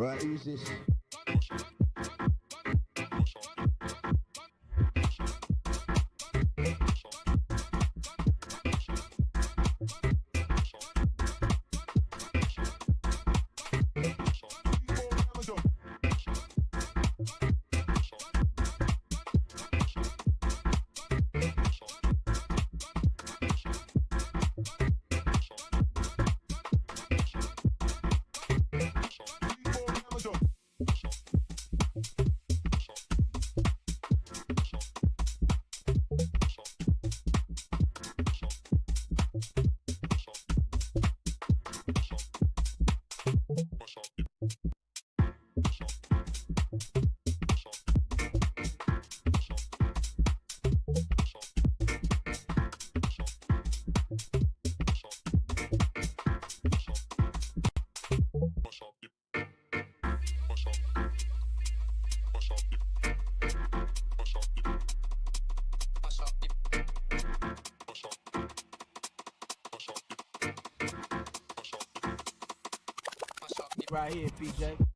Right, who's this? Right here, PJ.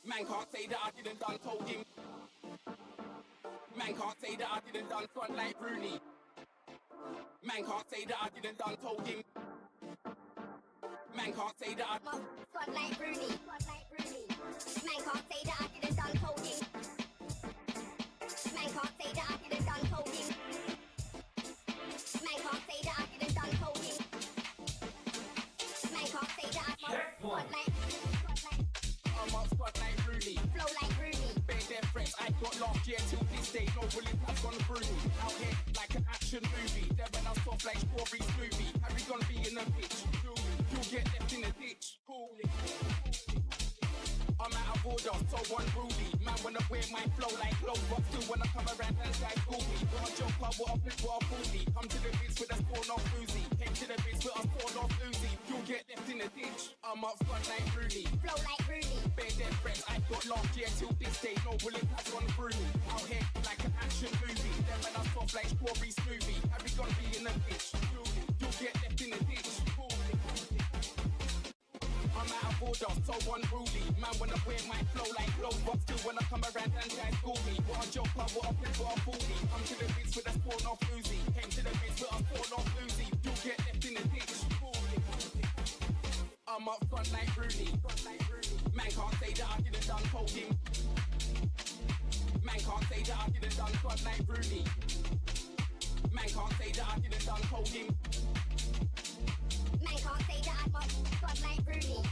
Man can't say that I didn't done told him. Man can't say that I didn't done front like Rooney. Man can't say that I didn't done told him. Man can't say that I front like Rooney. Man can't say that I didn't done told him. Man can't say that I didn't done told him. Man can't say that I didn't done told him. Man can't say that I front like. I'm up front like Rooney. Flow like Rooney. Bare their threats I got last year till this day. No bullets have gone through me. Out here like an action movie. Then when I'm soft like strawberry smoothie. Harry gonna be in the pitch. You'll get left in the ditch. I'm out of order, so unruly. Man wanna wear my flow like clothes, but still wanna come around and try school me. What a joke, what a flip, what a foolly. Come to the bits with a spawn off Uzi. Came to the bits with a spawn off Uzi. You'll get left in the ditch. I'm up front like Rooney. Flow like Rooney. Bare dead threats I got last year till this day. No bullet has gone through me. Out here like an action movie. Then when I soft like strawberry smoothie. Harry gonna be in the pitch. You'll get left in the ditch. I'm out of order, so unruly. Man, when I wear my flow like clothes, but still when I come around and guys school me. What a joker, what a flip, what a foolie. I'm to the bits with a spawn off Uzi. Came to the bits with a spawn off Uzi. You'll get left in the ditch. I'm up front like Rooney. Man can't say that I didn't done told him. Man can't say that I didn't done front like Rooney. Man can't say that I didn't done told him. Man can't say that I'm up front like Rooney.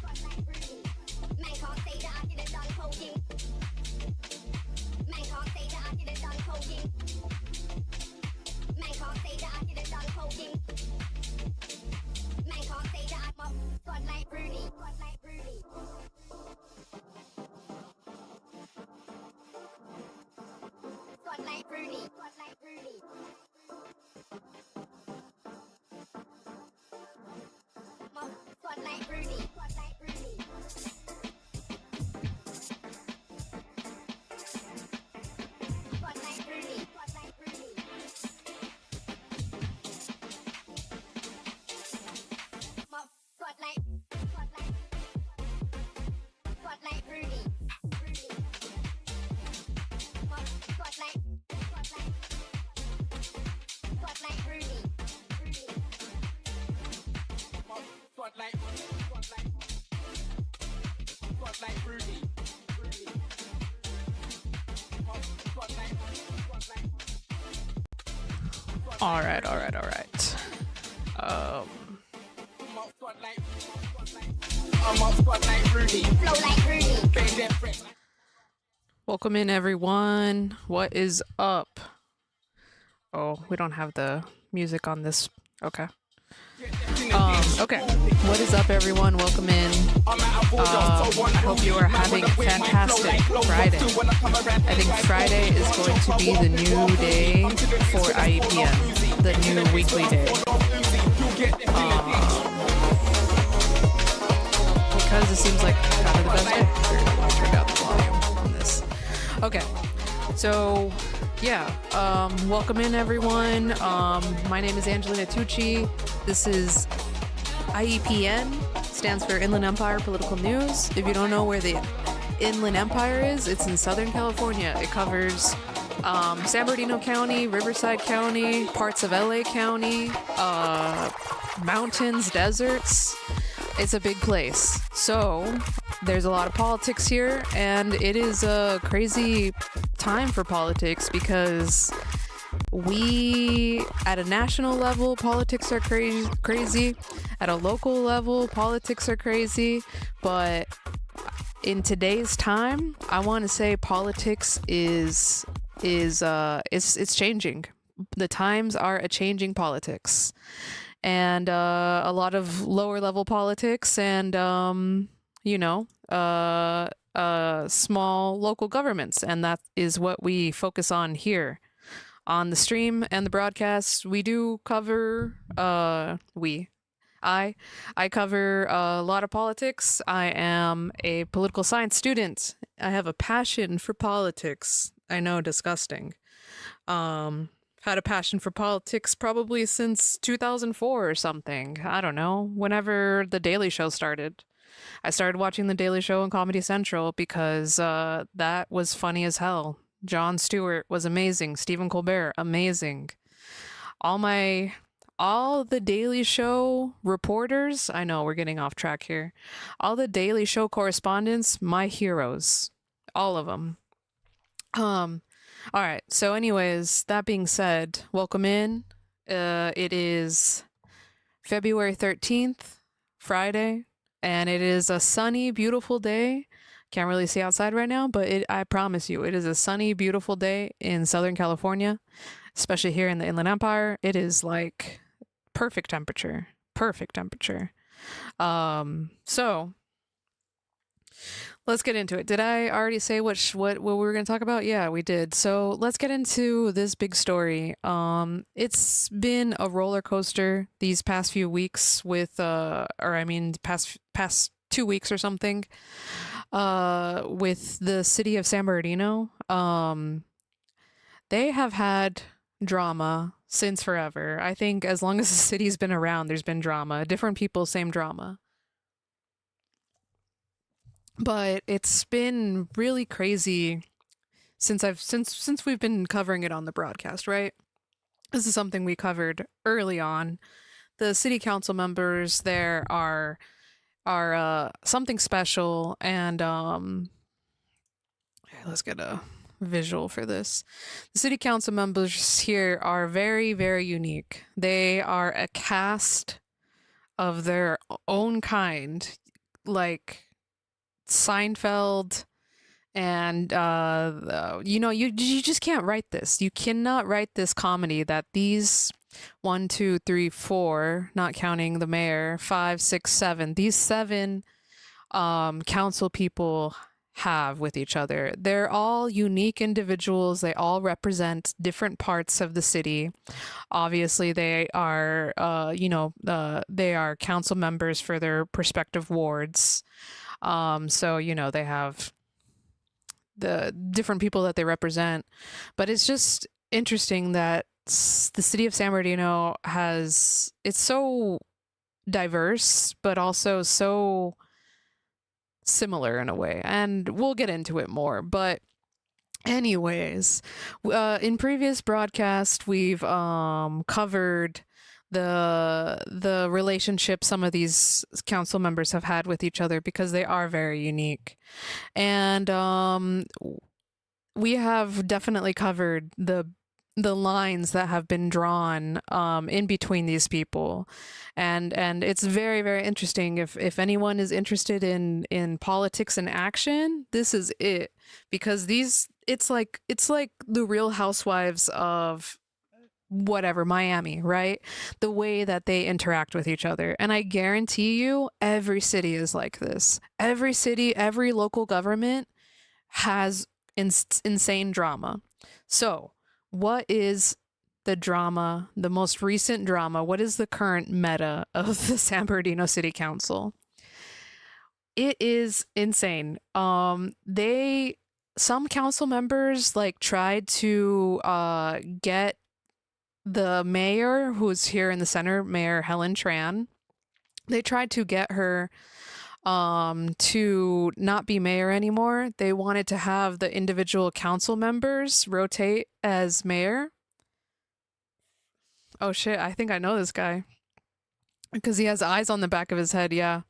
Man can't say that I didn't done told him. Man can't say that I didn't done told him. Man can't say that I didn't done told him. Man can't say that I'm up front like Rooney. Front like Rooney. Front like Rooney. All right. Welcome in, everyone. What is up? Oh, we don't have the music on this. Okay. Okay. What is up, everyone? Welcome in. I hope you are having a fantastic Friday. I think Friday is going to be the new day for IEPN, the new weekly day. Because it seems like kind of the best day. Let me turn down the volume on this. Okay. So, yeah. Welcome in, everyone. My name is Angelina Tucci. This is IEPN, stands for Inland Empire Political News. If you don't know where the Inland Empire is, it's in Southern California. It covers San Bernardino County, Riverside County, parts of LA County, mountains, deserts. It's a big place. So there's a lot of politics here, and it is a crazy time for politics because we, at a national level, politics are crazy. At a local level, politics are crazy. But in today's time, I want to say politics is it's changing. The times are a changing politics, and a lot of lower level politics, and small local governments, and that is what we focus on here on the stream and the broadcast. We do cover I cover a lot of politics. I am a political science student. I have a passion for politics. I know, disgusting. Had a passion for politics probably since 2004 or something. I don't know, whenever The Daily Show started. I started watching The Daily Show on Comedy Central because that was funny as hell. Jon Stewart was amazing. Stephen Colbert, amazing. All the Daily Show reporters, I know we're getting off track here. All the Daily Show correspondents, my heroes. All of them. All right. So anyways, that being said, welcome in. It is February 13th, Friday, and it is a sunny, beautiful day. Can't really see outside right now, but I promise you, it is a sunny, beautiful day in Southern California, especially here in the Inland Empire. It is like perfect temperature. So let's get into it. Did I already say what we were going to talk about? Yeah, we did. So let's get into this big story. It's been a roller coaster these past few weeks with, past 2 weeks or something, with the city of San Bernardino. They have had drama since forever. I think as long as the city's been around, there's been drama. Different people, same drama. But it's been really crazy since we've been covering it on the broadcast, right? This is something we covered early on. The city council members there are something special, and let's get a visual for this. The city council members here are very, very unique. They are a cast of their own kind, like Seinfeld, and you just can't write this. You cannot write this comedy that these 1, 2, 3, 4, not counting the mayor, 5, 6, 7. These 7 council people have with each other. They're all unique individuals. They all represent different parts of the city. Obviously, they are, they are council members for their respective wards. So, they have the different people that they represent. But it's just interesting that the city of San Bernardino it's so diverse, but also so similar in a way, and we'll get into it more. But anyways, in previous broadcast, we've covered the relationship some of these council members have had with each other, because they are very unique. And we have definitely covered the lines that have been drawn in between these people, and it's very, very interesting. If anyone is interested in politics and action, this is it, because it's like the Real Housewives of whatever, Miami, right? The way that they interact with each other. And I guarantee you, every city is like this. Every city, every local government has insane drama. So what is the drama, the most recent drama? What is the current meta of the San Bernardino City Council? It is insane. Some council members tried to get the mayor, who's here in the center, Mayor Helen Tran. They tried to get her to not be mayor anymore. They wanted to have the individual council members rotate as mayor. Oh shit, I think I know this guy, because he has eyes on the back of his head. Yeah.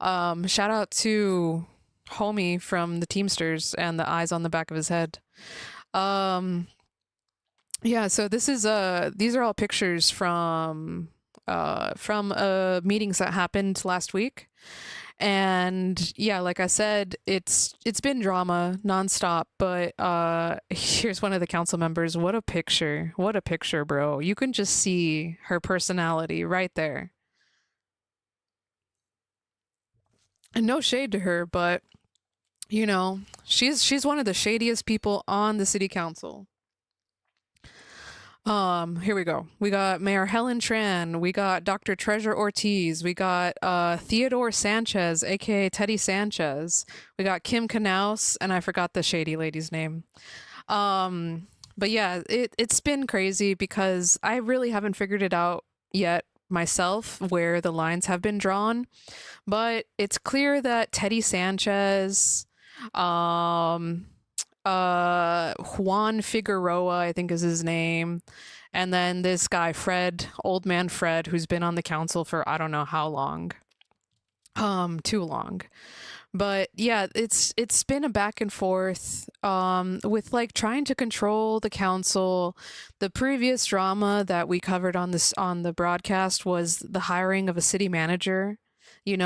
Shout out to homie from the Teamsters and the eyes on the back of his head. Yeah, so these are all pictures from meetings that happened last week. And yeah, like I said, it's been drama nonstop, but here's one of the council members. What a picture, bro. You can just see her personality right there. And no shade to her, but she's one of the shadiest people on the city council. Here we go. We got Mayor Helen Tran. We got Dr. Treasure Ortiz. We got Theodore Sanchez, aka Teddy Sanchez. We got Kim Knaus, and I forgot the shady lady's name. But yeah, it's been crazy, because I really haven't figured it out yet myself where the lines have been drawn. But it's clear that Teddy Sanchez, Juan Figueroa, I think is his name, and then this guy Fred, old man Fred, who's been on the council for I don't know how long, too long. But yeah, it's been a back and forth with trying to control the council. The previous drama that we covered on the broadcast was the hiring of a city manager. City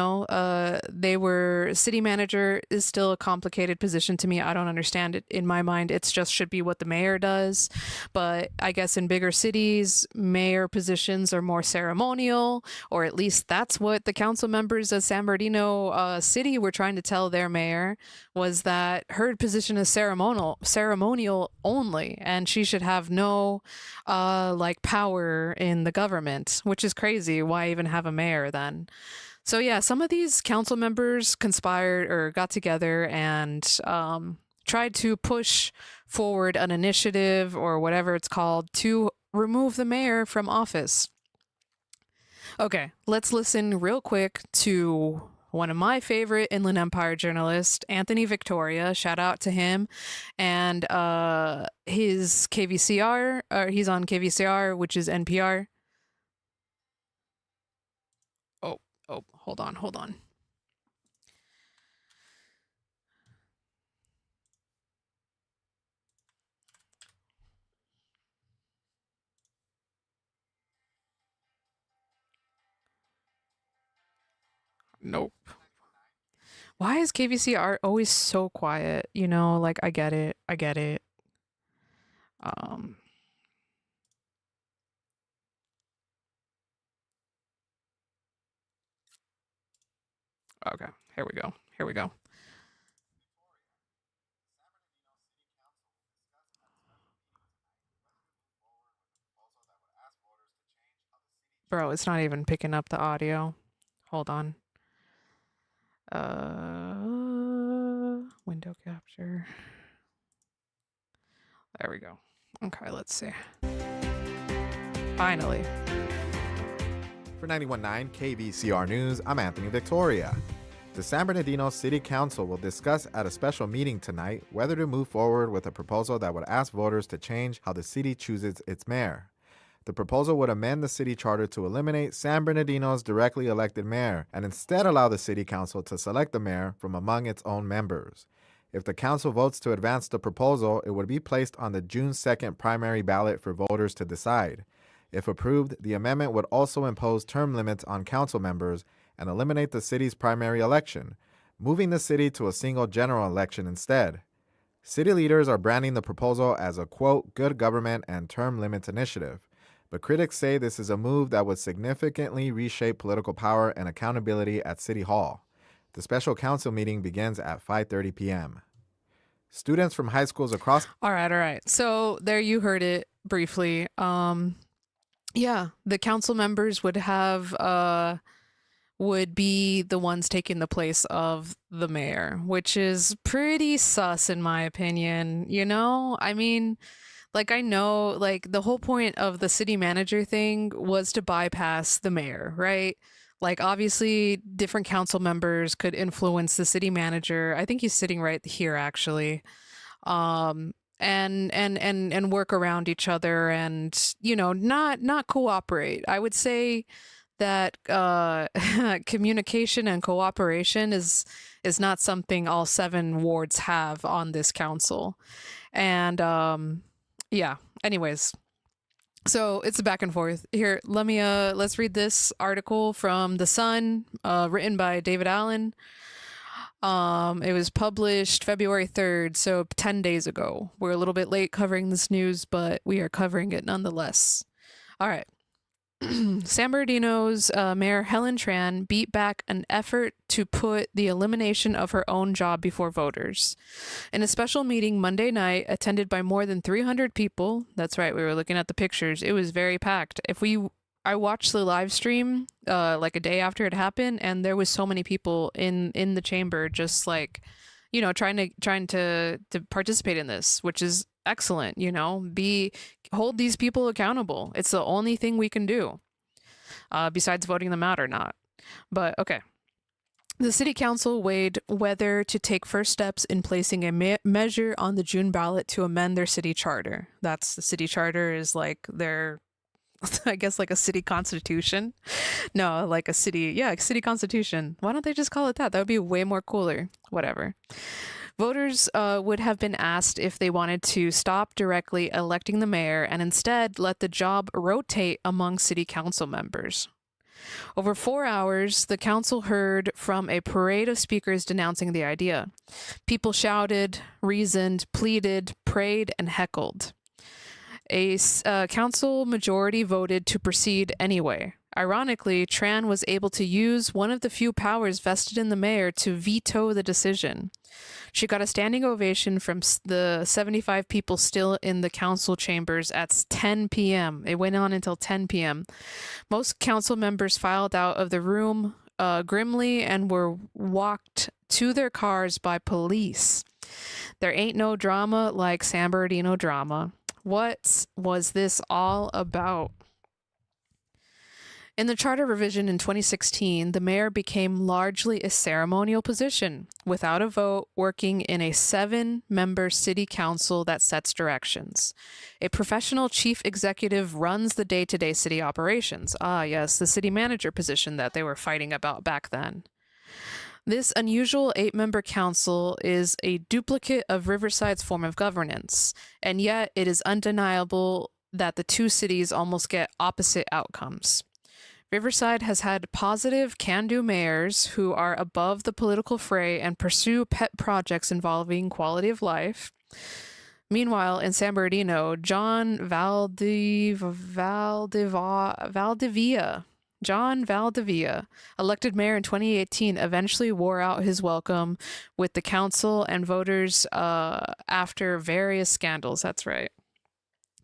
manager is still a complicated position to me. I don't understand it. In my mind, it's just should be what the mayor does. But I guess in bigger cities, mayor positions are more ceremonial, or at least that's what the council members of San Bernardino City were trying to tell their mayor, was that her position is ceremonial only, and she should have no power in the government, which is crazy. Why even have a mayor then? So yeah, some of these council members conspired or got together and tried to push forward an initiative or whatever it's called to remove the mayor from office. Okay, let's listen real quick to one of my favorite Inland Empire journalists, Anthony Victoria. Shout out to him and his KVCR. He's on KVCR, which is NPR. Oh, hold on. Nope. Why is KVCR always so quiet? You know, like I get it. Um okay, here we go. Bro, it's not even picking up the audio. Hold on. Window capture. There we go. Okay, let's see. Finally. For 91.9 KVCR News, I'm Anthony Victoria. The San Bernardino City Council will discuss at a special meeting tonight whether to move forward with a proposal that would ask voters to change how the city chooses its mayor. The proposal would amend the city charter to eliminate San Bernardino's directly elected mayor and instead allow the city council to select the mayor from among its own members. If the council votes to advance the proposal, it would be placed on the June 2nd primary ballot for voters to decide. If approved, the amendment would also impose term limits on council members and eliminate the city's primary election, moving the city to a single general election instead. City leaders are branding the proposal as a, quote, good government and term limits initiative, but critics say this is a move that would significantly reshape political power and accountability at City Hall. The special council meeting begins at 5:30 p.m. Students from high schools across... All right. So there you heard it briefly. Yeah, the council members would be the ones taking the place of the mayor, which is pretty sus in my opinion. You know, I mean, like I know, like the whole point of the city manager thing was to bypass the mayor, right? Like obviously different council members could influence the city manager. I think he's sitting right here actually. And work around each other and, you know, not cooperate. I would say that communication and cooperation is not something all 7 wards have on this council. And yeah, anyways, so it's a back and forth here. Let's read this article from The Sun, written by David Allen. It was published February 3rd, so 10 days ago. We're a little bit late covering this news, but we are covering it nonetheless. All right. San Bernardino's Mayor Helen Tran beat back an effort to put the elimination of her own job before voters. In a special meeting Monday night, attended by more than 300 people, that's right, we were looking at the pictures, it was very packed. I watched the live stream like a day after it happened, and there was so many people in the chamber just like, you know, trying to participate in this, which is excellent, you know, hold these people accountable. It's the only thing we can do besides voting them out or not. But okay. The city council weighed whether to take first steps in placing a measure on the June ballot to amend their city charter. That's the city charter is like their, I guess like a city constitution. No, like a city constitution. Why don't they just call it that? That would be way more cooler. Whatever. Voters would have been asked if they wanted to stop directly electing the mayor and instead let the job rotate among city council members. Over 4 hours, the council heard from a parade of speakers denouncing the idea. People shouted, reasoned, pleaded, prayed, and heckled. A council majority voted to proceed anyway. Ironically, Tran was able to use one of the few powers vested in the mayor to veto the decision. She got a standing ovation from the 75 people still in the council chambers at 10 p.m. It went on until 10 p.m. Most council members filed out of the room grimly and were walked to their cars by police. There ain't no drama like San Bernardino drama. What was this all about? In the charter revision in 2016, the mayor became largely a ceremonial position, without a vote, working in a 7-member city council that sets directions. A professional chief executive runs the day-to-day city operations. Ah, yes, the city manager position that they were fighting about back then. This unusual 8-member council is a duplicate of Riverside's form of governance, and yet it is undeniable that the two cities almost get opposite outcomes. Riverside has had positive can-do mayors who are above the political fray and pursue pet projects involving quality of life. Meanwhile, in San Bernardino, John Valdivia, elected mayor in 2018, eventually wore out his welcome with the council and voters after various scandals. That's right.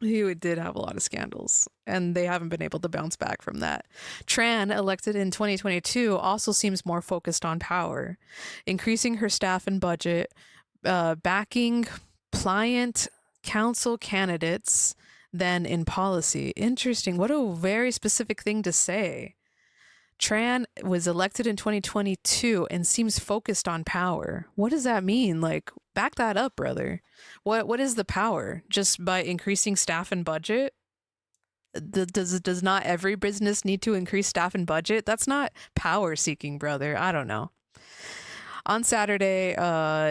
He did have a lot of scandals, and they haven't been able to bounce back from that. Tran, elected in 2022, also seems more focused on power, increasing her staff and budget, backing pliant council candidates than in policy. Interesting. What a very specific thing to say. Tran was elected in 2022 and seems focused on power. What does that mean? Like, back that up, brother. What is the power? Just by increasing staff and budget? Does not every business need to increase staff and budget? That's not power seeking, brother. I don't know. On Saturday,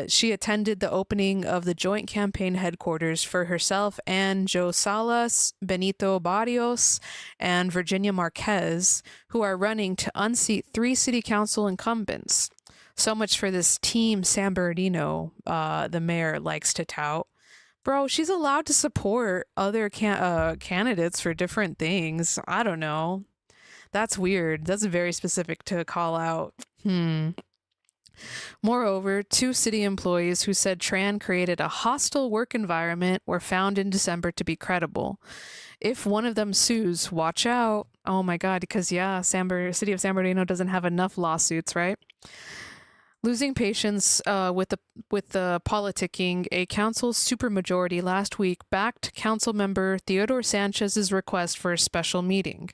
she attended the opening of the joint campaign headquarters for herself and Joe Salas, Benito Barrios, and Virginia Marquez, who are running to unseat 3 city council incumbents. So much for this team San Bernardino, the mayor likes to tout. Bro, she's allowed to support other candidates for different things. I don't know. That's weird. That's very specific to call out. Moreover, 2 city employees who said Tran created a hostile work environment were found in December to be credible. If one of them sues, watch out. Oh my God, because yeah, city of San Bernardino doesn't have enough lawsuits, right? Losing patience with the politicking, a council supermajority last week backed council member Theodore Sanchez's request for a special meeting.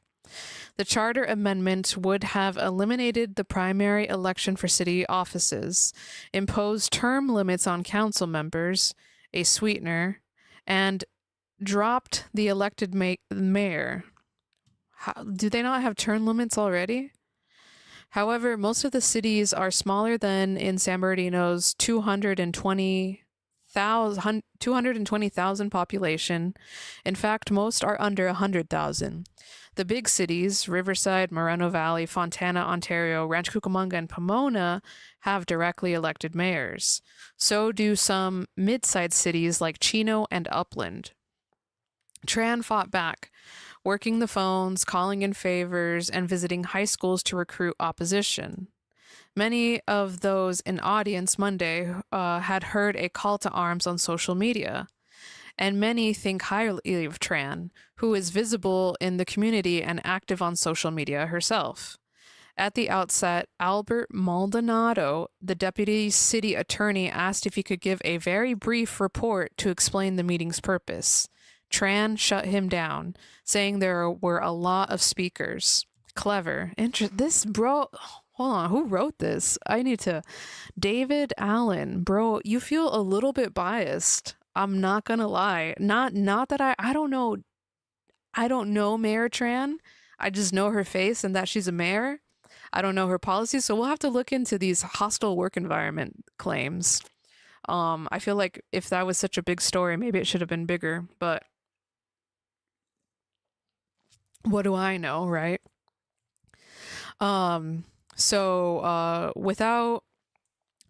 The charter amendment would have eliminated the primary election for city offices, imposed term limits on council members, a sweetener, and dropped the elected mayor. Do they not have term limits already? However, most of the cities are smaller than in San Bernardino's 220,000 population. In fact, most are under 100,000. The big cities, Riverside, Moreno Valley, Fontana, Ontario, Rancho Cucamonga, and Pomona, have directly elected mayors. So do some mid-sized cities like Chino and Upland. Tran fought back, working the phones, calling in favors, and visiting high schools to recruit opposition. Many of those in audience Monday had heard a call to arms on social media, and many think highly of Tran, who is visible in the community and active on social media herself. At the outset, Albert Maldonado, the deputy city attorney, asked if he could give a very brief report to explain the meeting's purpose. Tran shut him down, saying there were a lot of speakers. Clever. This bro, hold on, who wrote this? David Allen, bro, you feel a little bit biased. I'm not gonna lie. Not that I don't know Mayor Tran. I just know her face and that she's a mayor. I don't know her policies, so we'll have to look into these hostile work environment claims. I feel like if that was such a big story, maybe it should have been bigger, but what do I know, right? So without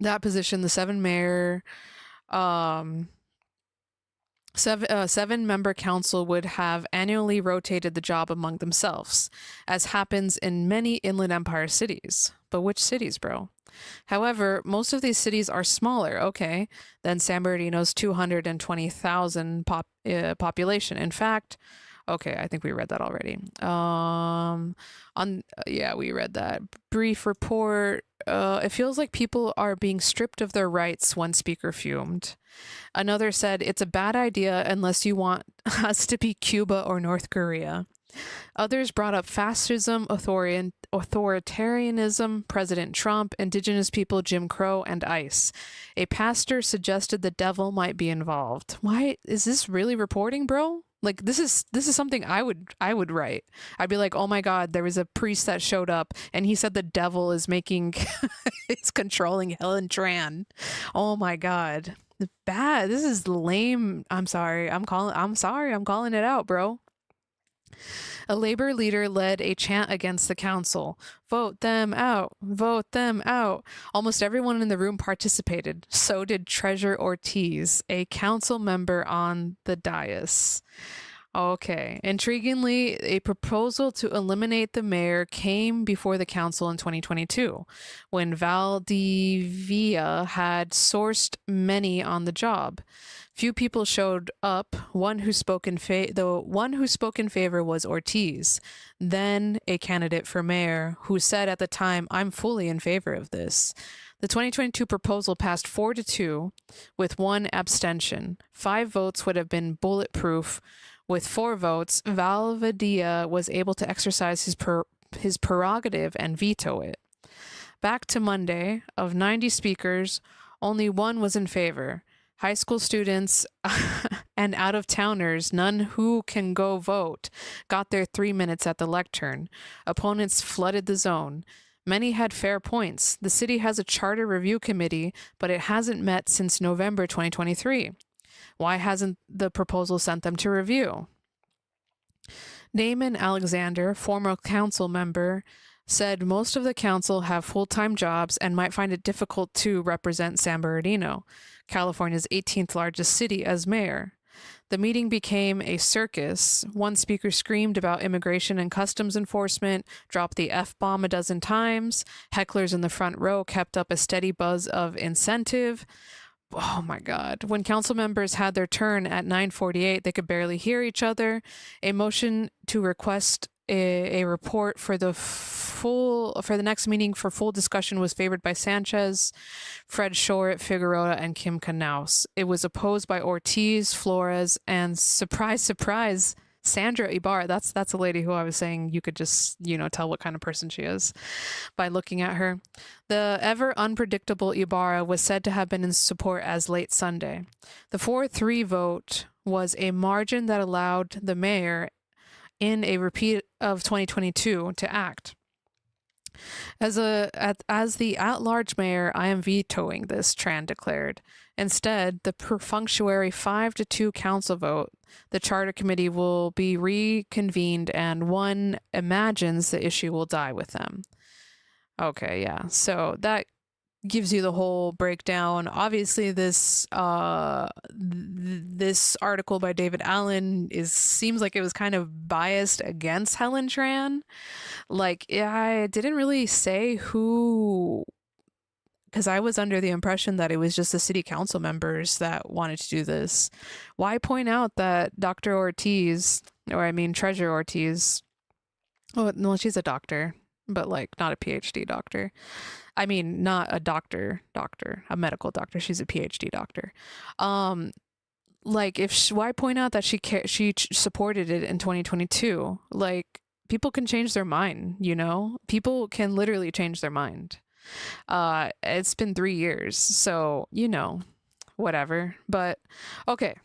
that position, the seven-member council would have annually rotated the job among themselves, as happens in many Inland Empire cities. But which cities, bro? However, most of these cities are smaller, than San Bernardino's 220,000 population. In fact, Okay, I think we read that already. Yeah, we read that. Brief report. It feels like people are being stripped of their rights, one speaker fumed. Another said, it's a bad idea unless you want us to be Cuba or North Korea. Others brought up fascism, authoritarianism, President Trump, indigenous people, Jim Crow, and ICE. A pastor suggested the devil might be involved. Why is this really reporting, bro? Like this is something I would write. I'd be like, oh my God, there was a priest that showed up and he said the devil is making is controlling Helen Tran. Oh my God. Bad. This is lame. I'm sorry. I'm calling it out, bro. A labor leader led a chant against the council. Vote them out. Vote them out. Almost everyone in the room participated. So did Treasurer Ortiz, a council member on the dais. Okay. Intriguingly, a proposal to eliminate the mayor came before the council in 2022, when Valdivia had sourced many on the job. Few people showed up. The one who spoke in favor was Ortiz, then a candidate for mayor, who said at the time, "I'm fully in favor of this." The 2022 proposal passed 4-2 with 1 abstention. 5 votes would have been bulletproof. With 4 votes, Valdivia was able to exercise his prerogative and veto it. Back to Monday, of 90 speakers, only 1 was in favor. High school students and out-of-towners, none who can go vote, got their 3 minutes at the lectern. Opponents flooded the zone. Many had fair points. The city has a charter review committee, but it hasn't met since November 2023. Why hasn't the proposal sent them to review? Naaman Alexander, former council member, said most of the council have full-time jobs and might find it difficult to represent San Bernardino, California's 18th largest city, as mayor. The meeting became a circus. One speaker screamed about immigration and customs enforcement, dropped the F-bomb a dozen times. Hecklers in the front row kept up a steady buzz of incentive. Oh my God. When council members had their turn at 9:48, they could barely hear each other. A motion to request a report for the next meeting for full discussion was favored by Sanchez, Fred Short, Figueroa, and Kim Knaus. It was opposed by Ortiz, Flores, and surprise, surprise, Sandra Ibarra. That's a lady who I was saying you could just, tell what kind of person she is by looking at her. The ever unpredictable Ibarra was said to have been in support as late Sunday. The 4-3 vote was a margin that allowed the mayor, in a repeat of 2022, to act. As the at-large mayor, I am vetoing this, Tran declared. Instead, the perfunctory 5-2 council vote, the charter committee will be reconvened, and one imagines the issue will die with them. Okay, yeah. So that gives you the whole breakdown. Obviously, this article by David Allen seems like it was kind of biased against Helen Tran. Like, I didn't really say who, because I was under the impression that it was just the city council members that wanted to do this. Why point out that Dr. Ortiz, Treasurer Ortiz, well, she's a doctor, but not a PhD doctor. Not a doctor, a medical doctor. She's a PhD doctor. Why point out that she supported it in 2022? People can change their mind, People can literally change their mind. It's been 3 years, so, whatever. But, okay.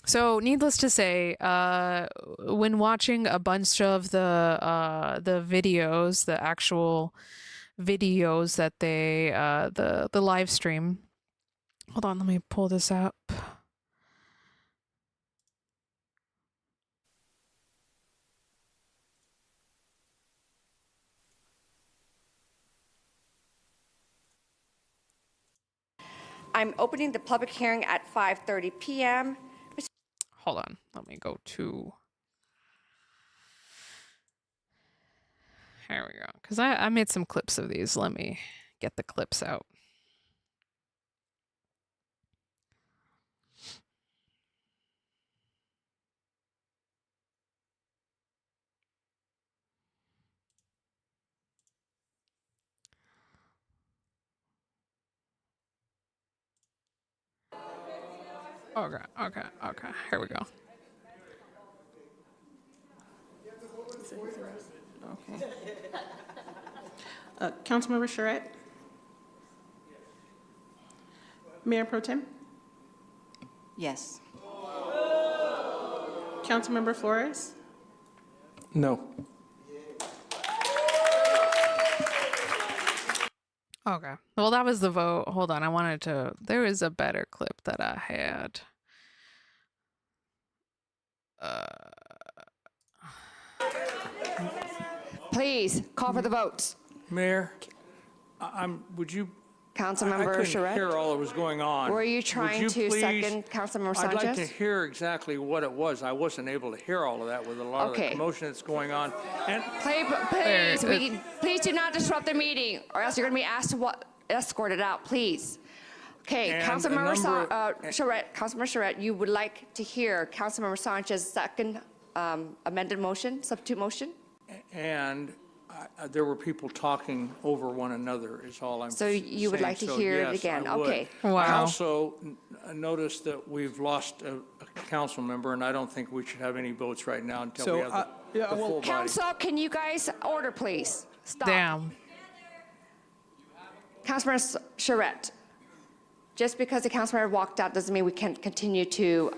So, needless to say, when watching a bunch of the videos, the actual videos that they, the live stream. Hold on, let me pull this up. I'm opening the public hearing at 5:30 p.m. Hold on, let me go to... There we go. Because I made some clips of these. Let me get the clips out. Okay. Here we go. Okay. Councilmember Charette? Mayor Pro Tem? Yes. Councilmember Flores? No. Okay. Well, that was the vote. Hold on. There was a better clip that I had. Please, call for the votes. Mayor, would you? I Councilmember couldn't Charette? hear all that was going on. Were you Would trying to please- second Councilmember I'd like to Sanchez? hear exactly what it was. I wasn't able to hear all of that with a lot of Okay. the commotion that's going on. And Please do not disrupt the meeting, or else you're going to be asked to escort it out, please. Okay, And Councilmember Charette, Councilmember Charette, you would like to hear Councilmember Sanchez's second amended motion, substitute motion? there were people talking over one another is all I'm So saying. you would like to So, hear it yes, again? I would. Okay. Wow. I also noticed that we've lost a council member, and I don't think we should have any votes right now until we have the full body. Council, can you guys order, please? Stop. Damn. Councilmember Charette, just because the councilmember walked out doesn't mean we can't continue to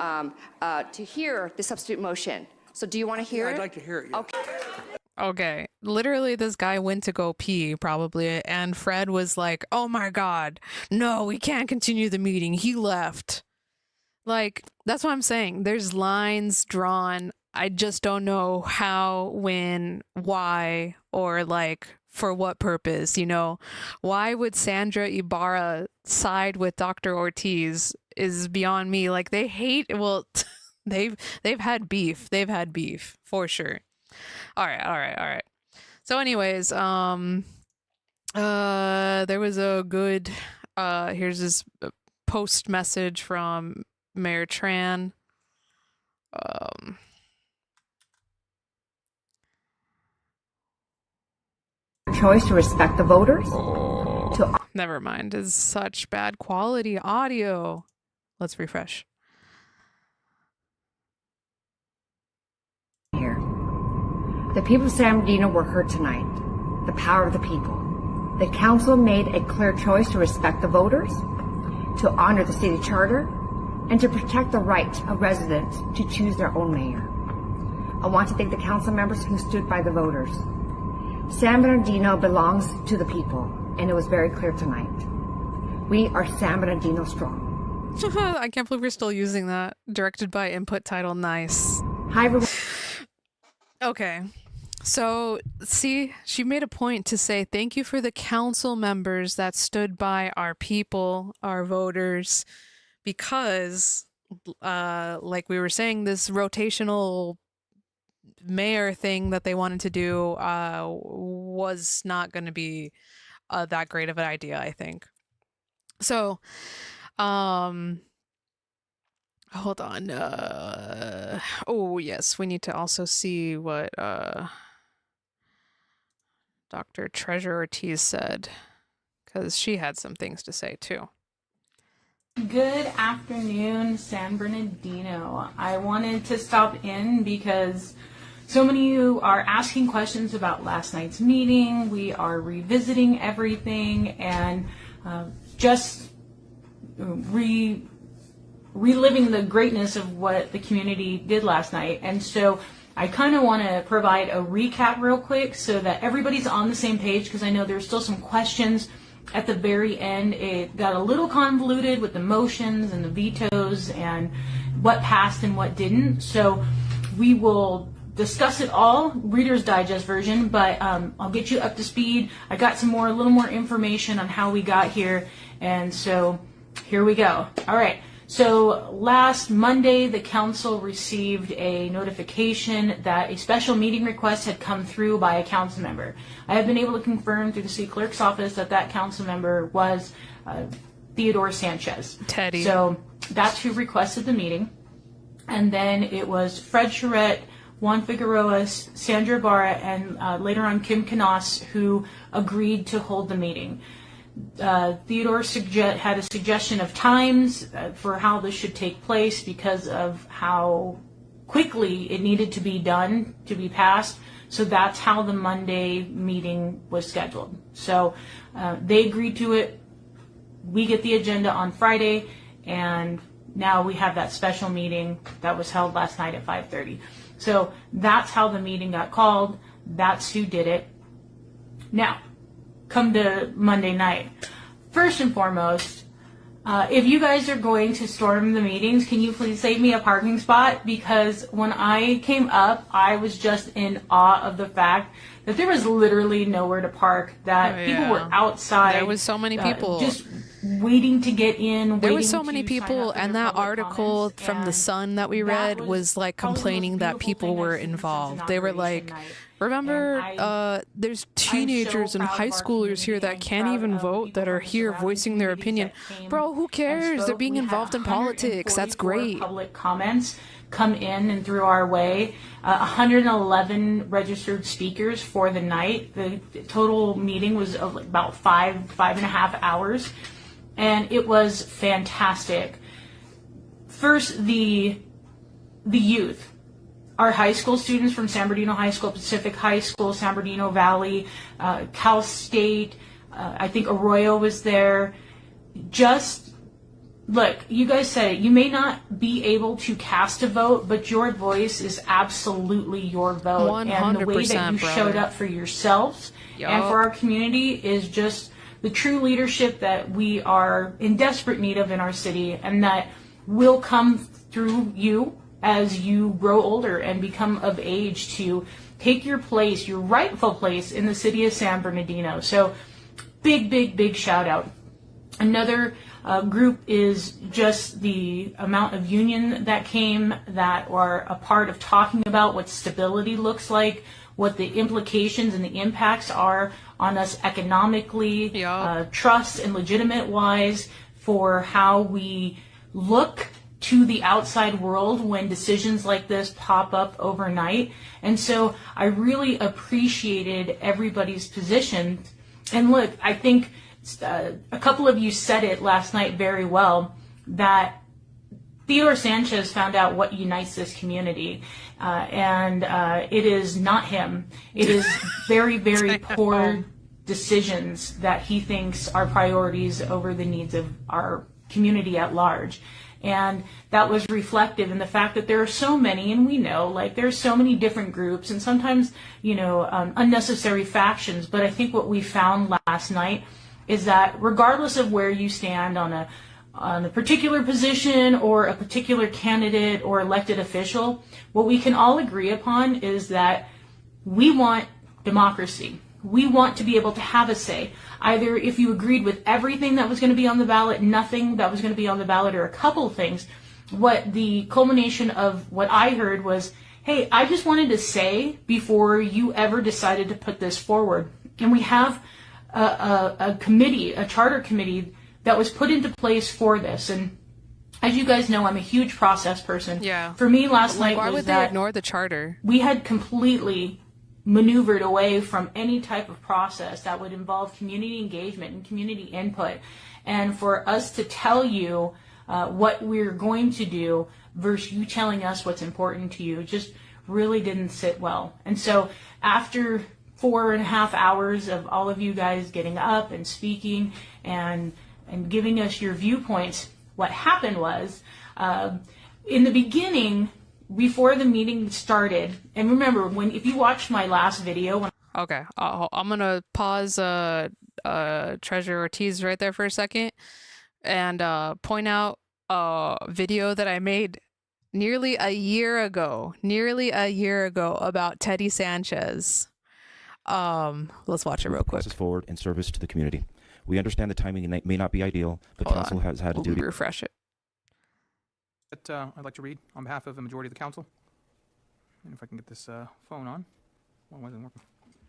hear the substitute motion. So do you want to hear it? I'd like to hear it, yes. Okay. Okay. Literally, this guy went to go pee, probably, and Fred was like, oh my God, no, we can't continue the meeting. He left. Like, that's what I'm saying. There's lines drawn. I just don't know how, when, why, or like for what purpose, you know? Why would Sandra Ibarra side with Dr. Ortiz is beyond me. Like, they hate, well, they've had beef. They've had beef for sure. All right. So anyways, there was a good, here's this post message from Mayor Tran. Choice to respect the voters. Never mind. It's such bad quality audio. Let's refresh. Here. The people of San Bernardino were heard tonight. The power of the people. The council made a clear choice to respect the voters, to honor the city charter, and to protect the right of residents to choose their own mayor. I want to thank the council members who stood by the voters. San Bernardino belongs to the people, and it was very clear tonight. We are San Bernardino strong. I can't believe we're still using that. Directed by input title nice. Hi, everyone. Okay. So, see, she made a point to say thank you for the council members that stood by our people, our voters, because, like we were saying, this rotational mayor thing that they wanted to do was not going to be that great of an idea, I think. So, hold on. Oh, yes, we need to also see what Dr. Treasure Ortiz said, because she had some things to say too. Good afternoon, San Bernardino. I wanted to stop in because so many of you are asking questions about last night's meeting. We are revisiting everything and just reliving the greatness of what the community did last night. And so I kind of want to provide a recap real quick so that everybody's on the same page, because I know there's still some questions at the very end. It got a little convoluted with the motions and the vetoes and what passed and what didn't. So we will discuss it all, Reader's Digest version, but I'll get you up to speed. I got a little more information on how we got here, and so here we go. All right. So last Monday, the council received a notification that a special meeting request had come through by a council member. I have been able to confirm through the city clerk's office that that council member was Theodore Sanchez. Teddy. So that's who requested the meeting. And then it was Fred Charette, Juan Figueroa, Sandra Barra, and later on Kim Canas, who agreed to hold the meeting. Theodore had a suggestion of times for how this should take place because of how quickly it needed to be done to be passed. So that's how the Monday meeting was scheduled. So they agreed to it. We get the agenda on Friday, and now we have that special meeting that was held last night at 5:30. So that's how the meeting got called. That's who did it. Now, come to Monday night. First and foremost, if you guys are going to storm the meetings, can you please save me a parking spot? Because when I came up, I was just in awe of the fact that there was literally nowhere to park, that people were outside. There was so many people. Just waiting to get in. There was so many people, and that article from The Sun that we read was like complaining that people were involved. They were like, remember, there's teenagers and high schoolers here that can't even vote, that are here voicing their opinion. Bro, who cares? They're being involved in politics. That's great. Public comments come in and through our way. 111 registered speakers for the night. The total meeting was about five and a half hours. And it was fantastic. First, the youth. Our high school students from San Bernardino High School, Pacific High School, San Bernardino Valley, Cal State, I think Arroyo was there. Just, look, you guys said it. You may not be able to cast a vote, but your voice is absolutely your vote. 100%, and the way that you showed up for yourselves and for our community is just the true leadership that we are in desperate need of in our city, and that will come through you as you grow older and become of age to take your place, your rightful place in the city of San Bernardino. So big shout out. Another group is just the amount of union that came, that are a part of talking about what stability looks like, what the implications and the impacts are on us economically, trust and legitimate wise, for how we look to the outside world when decisions like this pop up overnight. And so I really appreciated everybody's position. And look, I think a couple of you said it last night very well, that Theodore Sanchez found out what unites this community, and it is not him. It is very poor decisions that he thinks are priorities over the needs of our community at large. And that was reflective in the fact that there are so many, and we know, like, there's so many different groups and sometimes, unnecessary factions. But I think what we found last night is that regardless of where you stand on a particular position or a particular candidate or elected official, what we can all agree upon is that we want democracy. We want to be able to have a say. Either if you agreed with everything that was going to be on the ballot, nothing that was going to be on the ballot, or a couple of things. What the culmination of what I heard was, hey, I just wanted to say before you ever decided to put this forward. And we have a committee, a charter committee that was put into place for this. And as you guys know, I'm a huge process person. Yeah. For me, last night why was would that they ignore the charter? we had completely maneuvered away from any type of process that would involve community engagement and community input. And for us to tell you what we're going to do versus you telling us what's important to you just really didn't sit well. And so after 4.5 hours of all of you guys getting up and speaking and giving us your viewpoints, what happened was, in the beginning, before the meeting started, and remember, if you watched my last video... Okay, I'm going to pause Treasurer Ortiz right there for a second and point out a video that I made nearly a year ago about Teddy Sanchez. Let's watch it real quick. Forward in service to the community. We understand the timing may not be ideal, but council has had a duty. Refresh it. I'd like to read on behalf of the majority of the council. And if I can get this phone on. Why wasn't it working?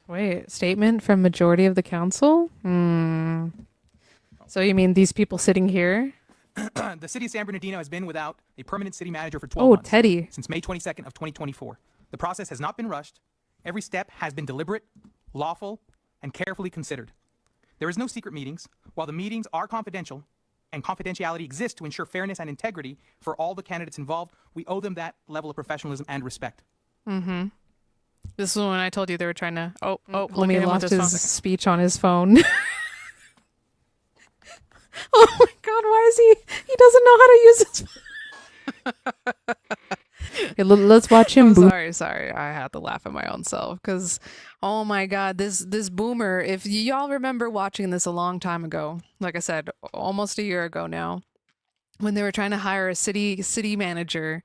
Wait, statement from majority of the council? So you mean these people sitting here? The city of San Bernardino has been without a permanent city manager for 12 months. Teddy. Since May 22nd of 2024. The process has not been rushed. Every step has been deliberate, lawful, and carefully considered. There is no secret meetings. While the meetings are confidential and confidentiality exists to ensure fairness and integrity for all the candidates involved, we owe them that level of professionalism and respect. Mm-hmm. This is when I told you they were trying to. Oh, look at Homie him lost with his his speech on his phone. Oh my God, why is he doesn't know how to use his phone. Okay, let's watch him. Sorry, I had to laugh at my own self because, oh my God, this boomer. If y'all remember watching this a long time ago, like I said, almost a year ago now, when they were trying to hire a city manager,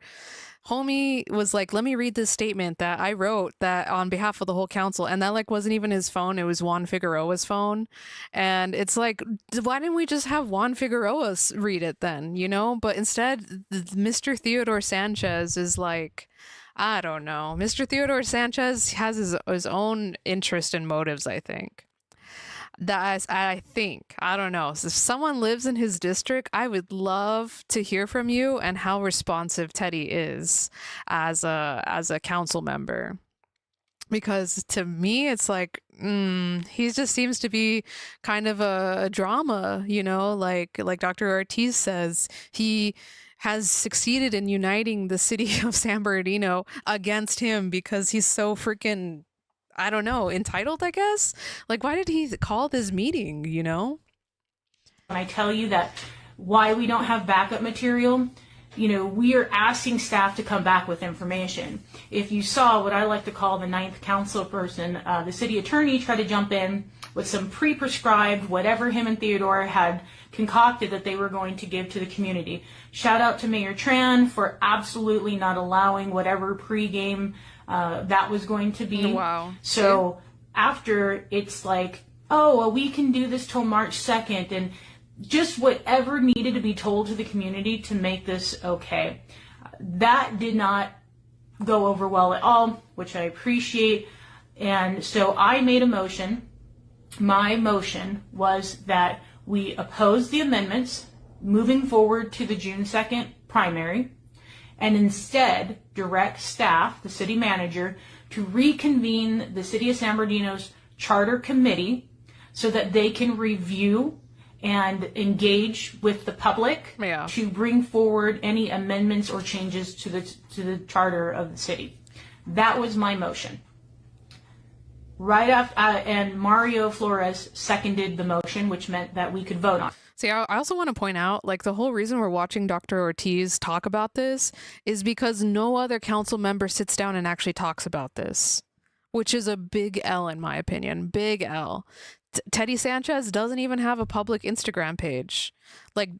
homie was like, let me read this statement that I wrote that on behalf of the whole council. And that like wasn't even his phone. It was Juan Figueroa's phone. And it's like, why didn't we just have Juan Figueroa read it then, you know? But instead, Mr. Theodore Sanchez is like, I don't know. Mr. Theodore Sanchez has his own interest and motives, I think. I don't know. So if someone lives in his district, I would love to hear from you and how responsive Teddy is as a council member. Because to me, it's like, he just seems to be kind of a drama, you know, like Dr. Ortiz says, he has succeeded in uniting the city of San Bernardino against him because he's so freaking, I don't know, entitled, I guess. Like, why did he call this meeting, you know? When I tell you that why we don't have backup material, you know, we are asking staff to come back with information. If you saw what I like to call the ninth council person, the city attorney tried to jump in with some pre-prescribed whatever him and Theodore had concocted that they were going to give to the community. Shout out to Mayor Tran for absolutely not allowing whatever pregame that was going to be. Wow. So after, it's like, oh, well, we can do this till March 2nd, and just whatever needed to be told to the community to make this okay. That did not go over well at all, which I appreciate. And so I made a motion. My motion was that we oppose the amendments moving forward to the June 2nd primary, and instead direct staff, the city manager, to reconvene the City of San Bernardino's charter committee so that they can review and engage with the public to bring forward any amendments or changes to the charter of the city. That was my motion. Right after, and Mario Flores seconded the motion, which meant that we could vote on. See, I also want to point out, like, the whole reason we're watching Dr. Ortiz talk about this is because no other council member sits down and actually talks about this, which is a big L in my opinion. Big L. Teddy Sanchez doesn't even have a public Instagram page. Like,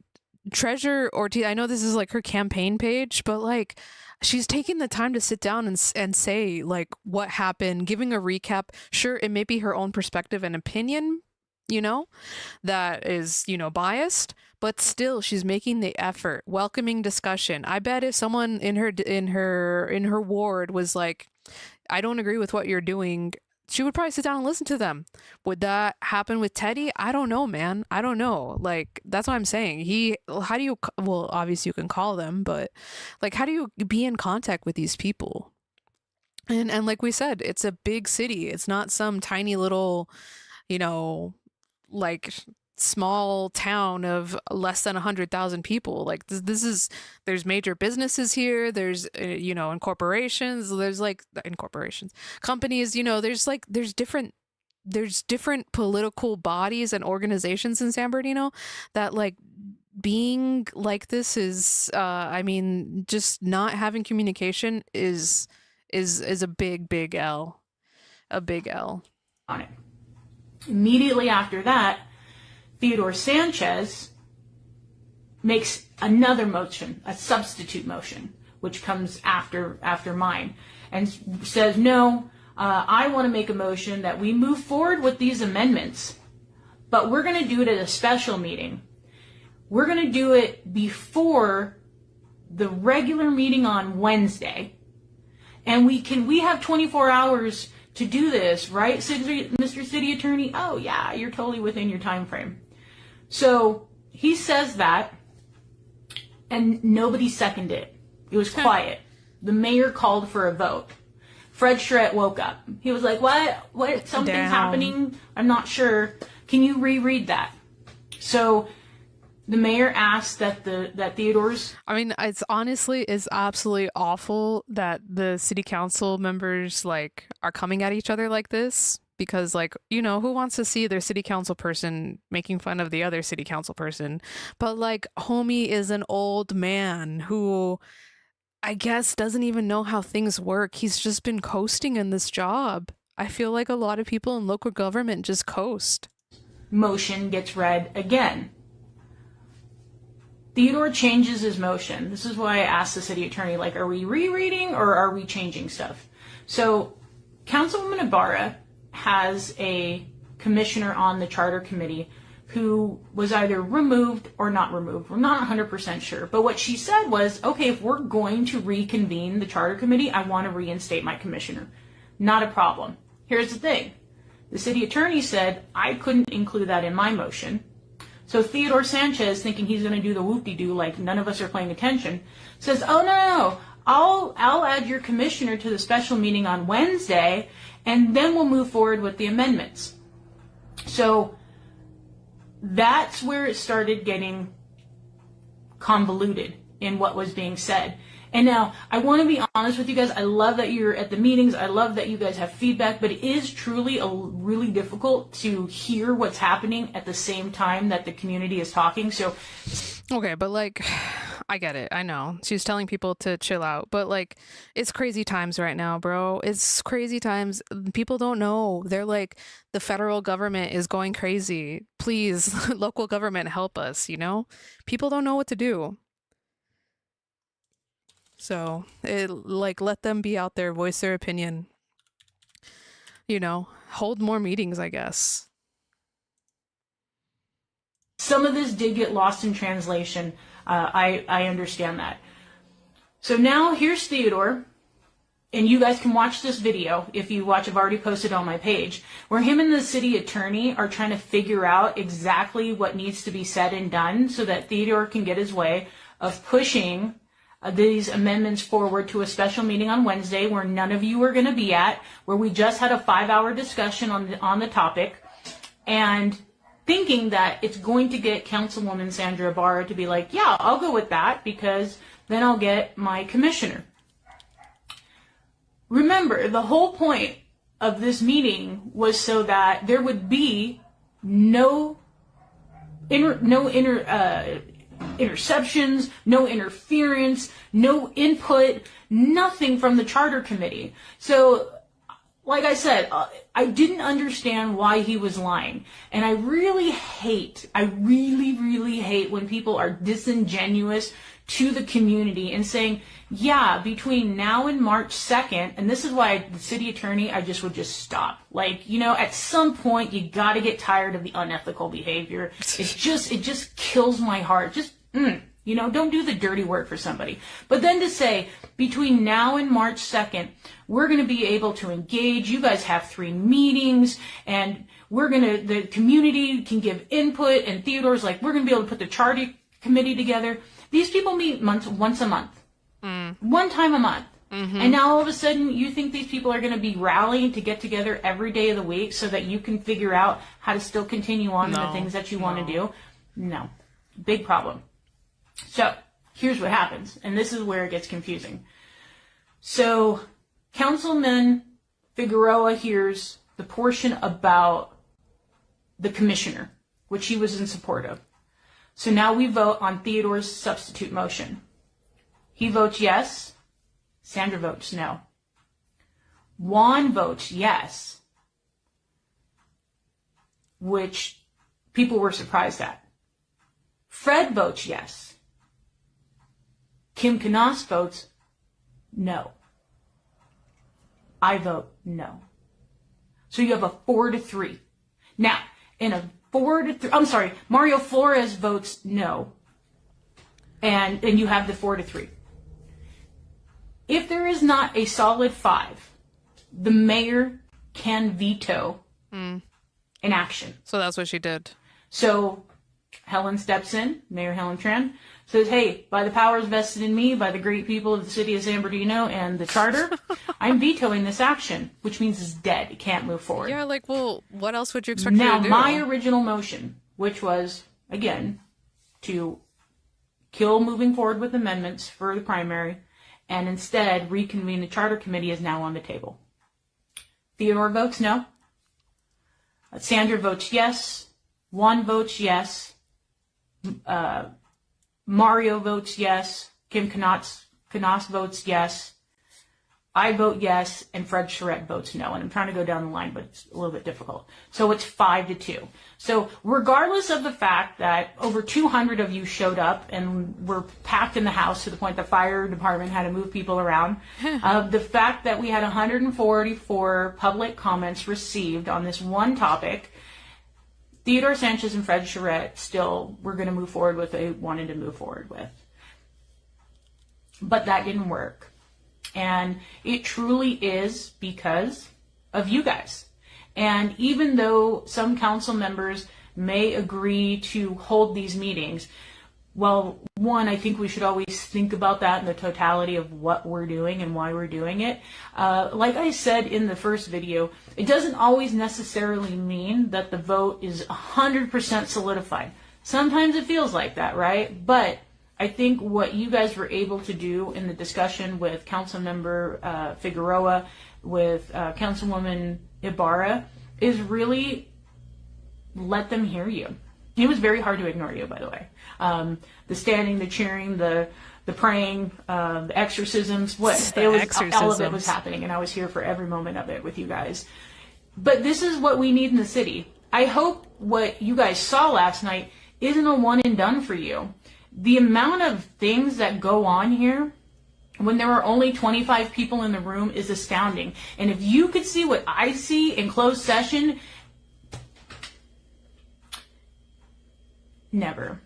Treasure Ortiz, I know this is like her campaign page, but like, she's taking the time to sit down and say like what happened, giving a recap. Sure, it may be her own perspective and opinion, you know, that is, you know, biased, but still she's making the effort, welcoming discussion. I bet if someone in her ward was like, I don't agree with what you're doing, she would probably sit down and listen to them. Would that happen with Teddy? I don't know, man. I don't know. Like, that's what I'm saying. How do you, well, obviously you can call them, but like, how do you be in contact with these people? And like we said, it's a big city. It's not some tiny little, you know, like small town of less than 100,000 people. Like this is, there's major businesses here. There's, you know, incorporations, companies, you know, there's different political bodies and organizations in San Bernardino that like being like this is, I mean, just not having communication is a big L, a big L. On it. Immediately after that, Theodore Sanchez makes another motion, a substitute motion, which comes after mine, and says, no, I want to make a motion that we move forward with these amendments, but we're going to do it at a special meeting. We're going to do it before the regular meeting on Wednesday, and we have 24 hours to do this, right, Mr. City Attorney? Oh yeah, you're totally within your time frame. So he says that, and nobody seconded it. It was quiet. The mayor called for a vote. Fred Charette woke up. He was like, what? Something's happening. I'm not sure. Can you reread that? So the mayor asked that Theodore's... I mean, it's absolutely awful that the city council members like are coming at each other like this, because like, you know, who wants to see their city council person making fun of the other city council person? But like, homie is an old man who I guess doesn't even know how things work. He's just been coasting in this job. I feel like a lot of people in local government just coast. Motion gets read again. Theodore changes his motion. This is why I asked the city attorney, like, are we rereading or are we changing stuff? So Councilwoman Ibarra has a commissioner on the charter committee who was either removed or not removed. We're not 100% sure. But what she said was, okay, if we're going to reconvene the charter committee, I want to reinstate my commissioner. Not a problem. Here's the thing. The city attorney said I couldn't include that in my motion. So Theodore Sanchez, thinking he's going to do the whoop-de-doo like none of us are paying attention, says, oh, no, I'll add your commissioner to the special meeting on Wednesday, and then we'll move forward with the amendments. So that's where it started getting convoluted in what was being said. And now, I want to be honest with you guys. I love that you're at the meetings. I love that you guys have feedback, but it is truly really difficult to hear what's happening at the same time that the community is talking. So, okay, but like, I get it. I know. She's telling people to chill out, but like, it's crazy times right now, bro. It's crazy times. People don't know. They're like, the federal government is going crazy. Please, local government, help us, you know? People don't know what to do. So, let them be out there, voice their opinion. You know, hold more meetings, I guess. Some of this did get lost in translation. I understand that. So now here's Theodore, and you guys can watch this video if you watch. I've already posted on my page, where him and the city attorney are trying to figure out exactly what needs to be said and done so that Theodore can get his way of pushing these amendments forward to a special meeting on Wednesday where none of you are going to be at, where we just had a 5-hour discussion on the topic, and thinking that it's going to get Councilwoman Sandra Ibarra to be like, yeah, I'll go with that because then I'll get my commissioner. Remember, the whole point of this meeting was so that there would be no interceptions, no interference, no input, nothing from the charter committee. So, like I said, I didn't understand why he was lying. And I really hate when people are disingenuous to the community and saying, yeah, between now and March 2nd, and this is why the city attorney, I just would just stop. Like, you know, at some point you got to get tired of the unethical behavior. It just kills my heart. Just, you know, don't do the dirty work for somebody. But then to say, between now and March 2nd, we're going to be able to engage. You guys have 3 meetings, and the community can give input, and Theodore's like, we're going to be able to put the charter committee together. These people meet once a month. One time a month. Mm-hmm. And now all of a sudden you think these people are going to be rallying to get together every day of the week so that you can figure out how to still continue on in the things that you want to do? No. Big problem. So here's what happens, and this is where it gets confusing. So Councilman Figueroa hears the portion about the commissioner, which he was in support of. So now we vote on Theodore's substitute motion. He votes yes. Sandra votes no. Juan votes yes, which people were surprised at. Fred votes yes. Kim Knaus votes no. I vote no. So you have a 4-3. Now, in a 4-3, Mario Flores votes no. And you have the 4-3. If there is not a solid 5, the mayor can veto an action. So that's what she did. So Helen steps in, Mayor Helen Tran. says, hey, by the powers vested in me, by the great people of the city of San Bernardino and the charter, I'm vetoing this action, which means it's dead. It can't move forward. Yeah, like, well, what else would you expect Now, me to do? my original motion, which was, again, to kill moving forward with amendments for the primary and instead reconvene the charter committee, is now on the table. Theodore votes no. Sandra votes yes. Juan votes yes. Mario votes yes. Kim Knaus votes yes. I vote yes, and Fred Charette votes no. And I'm trying to go down the line, but it's a little bit difficult. So it's 5-2. So regardless of the fact that over 200 of you showed up and were packed in the house to the point the fire department had to move people around, the fact that we had 144 public comments received on this one topic, Theodore Sanchez and Fred Charette still were going to move forward with what they wanted to move forward with. But that didn't work. And it truly is because of you guys. And even though some council members may agree to hold these meetings, well, one, I think we should always think about that in the totality of what we're doing and why we're doing it. Like I said in the first video, it doesn't always necessarily mean that the vote is 100% solidified. Sometimes it feels like that, right? But I think what you guys were able to do in the discussion with Councilmember Figueroa, with Councilwoman Ibarra, is really let them hear you. It was very hard to ignore you, by the way. The standing, the cheering, the praying, the exorcisms, all of it was happening, and I was here for every moment of it with you guys. But this is what we need in the city. I hope what you guys saw last night isn't a one and done for you. The amount of things that go on here when there are only 25 people in the room is astounding. And if you could see what I see in closed session, never.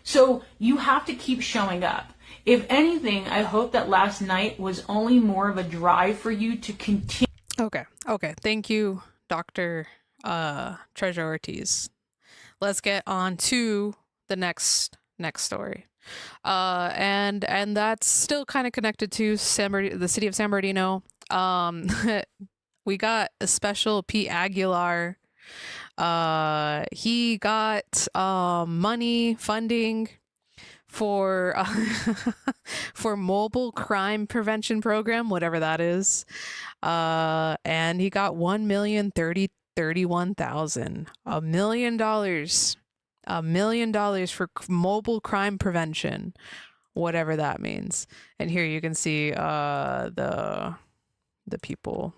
So you have to keep showing up. If anything, I hope that last night was only more of a drive for you to continue. Okay. Thank you, Dr. Treasure Ortiz. Let's get on to the next story. And that's still kind of connected to the city of San Bernardino. We got a special Pete Aguilar. He got money funding for for mobile crime prevention program, whatever that is. And he got $1,031,000, $1 million. $1 million for mobile crime prevention, whatever that means. And here you can see the people.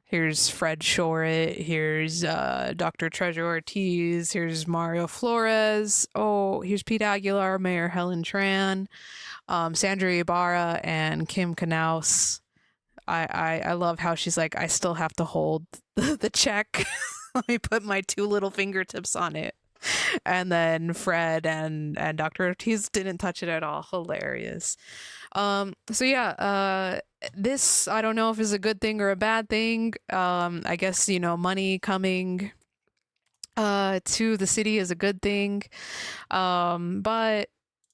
Here's Fred Shorett. Here's Dr. Treasure Ortiz. Here's Mario Flores. Oh, here's Pete Aguilar, Mayor Helen Tran, Sandra Ibarra, and Kim Knaus. I love how she's like, I still have to hold the check. Let me put my two little fingertips on it. And then Fred and Dr. Ortiz didn't touch it at all. Hilarious. So yeah, this, I don't know if is a good thing or a bad thing. I guess, money coming to the city is a good thing. But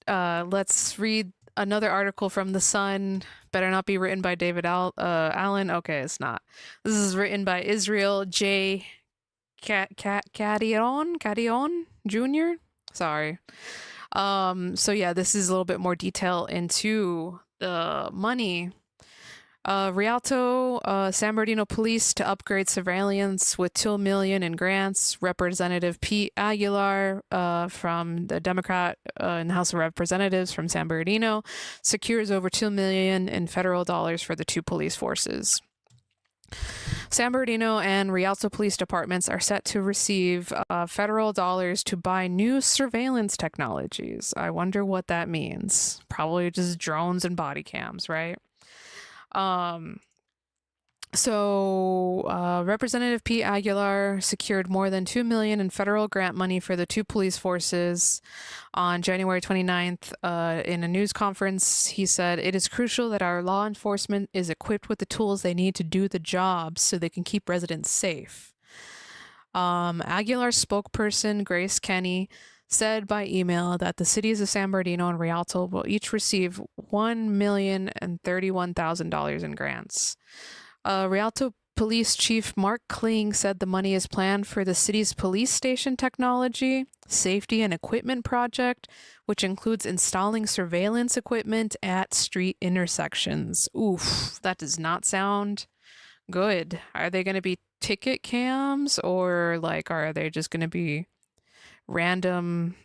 let's read another article from The Sun. Better not be written by David Allen. Okay, it's not. This is written by Israel J. Cadion Jr. Sorry. So yeah, this is a little bit more detail into the money. Rialto, San Bernardino Police to upgrade surveillance with $2 million in grants. Representative Pete Aguilar from the Democrat in the House of Representatives from San Bernardino secures over $2 million in federal dollars for the two police forces. San Bernardino and Rialto police departments are set to receive federal dollars to buy new surveillance technologies. I wonder what that means. Probably just drones and body cams, right? Representative Pete Aguilar secured more than $2 million in federal grant money for the two police forces on January 29th. In a news conference, he said, "It is crucial that our law enforcement is equipped with the tools they need to do the job so they can keep residents safe." Aguilar's spokesperson, Grace Kenny, said by email that the cities of San Bernardino and Rialto will each receive $1,031,000 in grants. Rialto Police Chief Mark Kling said the money is planned for the city's police station technology, safety and equipment project, which includes installing surveillance equipment at street intersections. Oof, that does not sound good. Are they going to be ticket cams, or like are they just going to be random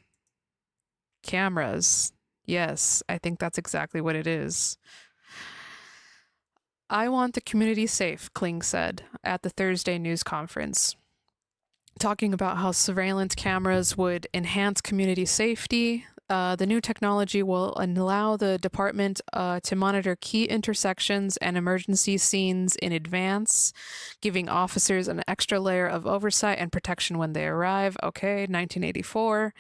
cameras? Yes, I think that's exactly what it is. I want the community safe, Kling said at the Thursday news conference, talking about how surveillance cameras would enhance community safety. The new technology will allow the department to monitor key intersections and emergency scenes in advance, giving officers an extra layer of oversight and protection when they arrive. Okay, 1984.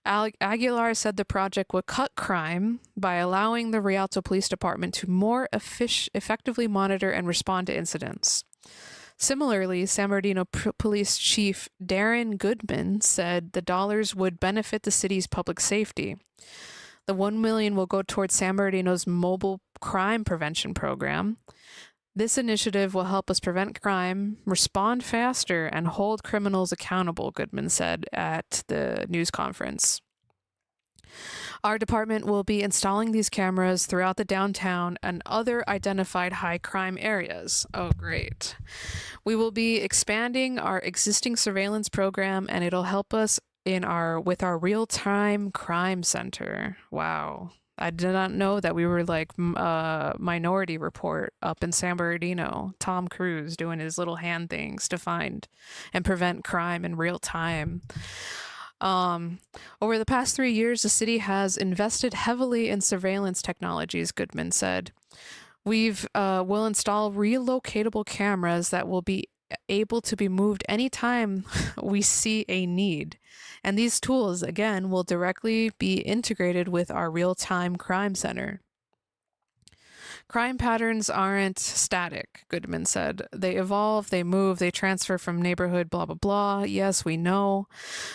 Aguilar said the project would cut crime by allowing the Rialto Police Department to more effectively monitor and respond to incidents. Similarly, San Bernardino Police Chief Darren Goodman said the dollars would benefit the city's public safety. The $1 million will go towards San Bernardino's mobile crime prevention program. This initiative will help us prevent crime, respond faster, and hold criminals accountable, Goodman said at the news conference. Our department will be installing these cameras throughout the downtown and other identified high crime areas. Oh, great. We will be expanding our existing surveillance program, and it'll help us with our real-time crime center. Wow. I did not know that we were like Minority Report up in San Bernardino. Tom Cruise doing his little hand things to find and prevent crime in real time. Over the past 3 years, the city has invested heavily in surveillance technologies, Goodman said. We'll install relocatable cameras that will be able to be moved anytime we see a need. And these tools, again, will directly be integrated with our real-time crime center. Crime patterns aren't static, Goodman said. They evolve, they move, they transfer from neighborhood, blah, blah, blah. Yes, we know.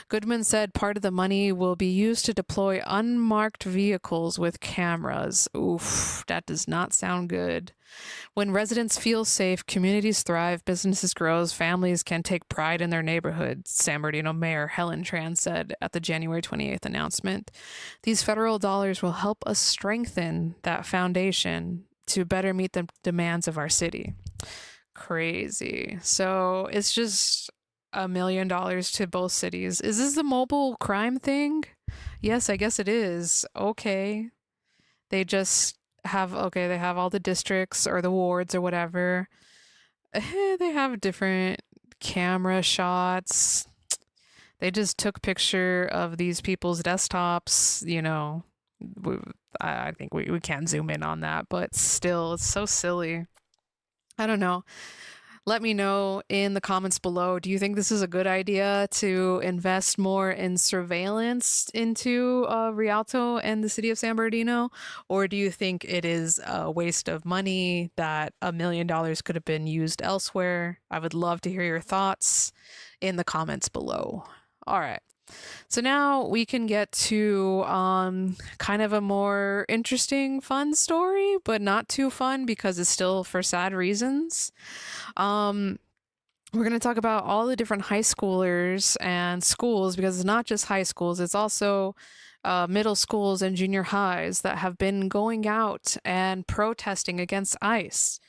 Goodman said part of the money will be used to deploy unmarked vehicles with cameras. Oof, that does not sound good. When residents feel safe, communities thrive, businesses grow, families can take pride in their neighborhoods, San Bernardino Mayor Helen Tran said at the January 28th announcement. These federal dollars will help us strengthen that foundation to better meet the demands of our city. Crazy. So it's just $1 million to both cities. Is this the mobile crime thing? Yes, I guess it is. Okay. They just have, they have all the districts or the wards or whatever. They have different camera shots. They just took picture of these people's desktops, you know. I think we can't zoom in on that, but still, it's so silly. I don't know. Let me know in the comments below. Do you think this is a good idea to invest more in surveillance into Rialto and the city of San Bernardino? Or do you think it is a waste of money, that $1 million could have been used elsewhere? I would love to hear your thoughts in the comments below. All right. So now we can get to kind of a more interesting, fun story, but not too fun because it's still for sad reasons. We're going to talk about all the different high schoolers and schools, because it's not just high schools, it's also middle schools and junior highs that have been going out and protesting against ICE.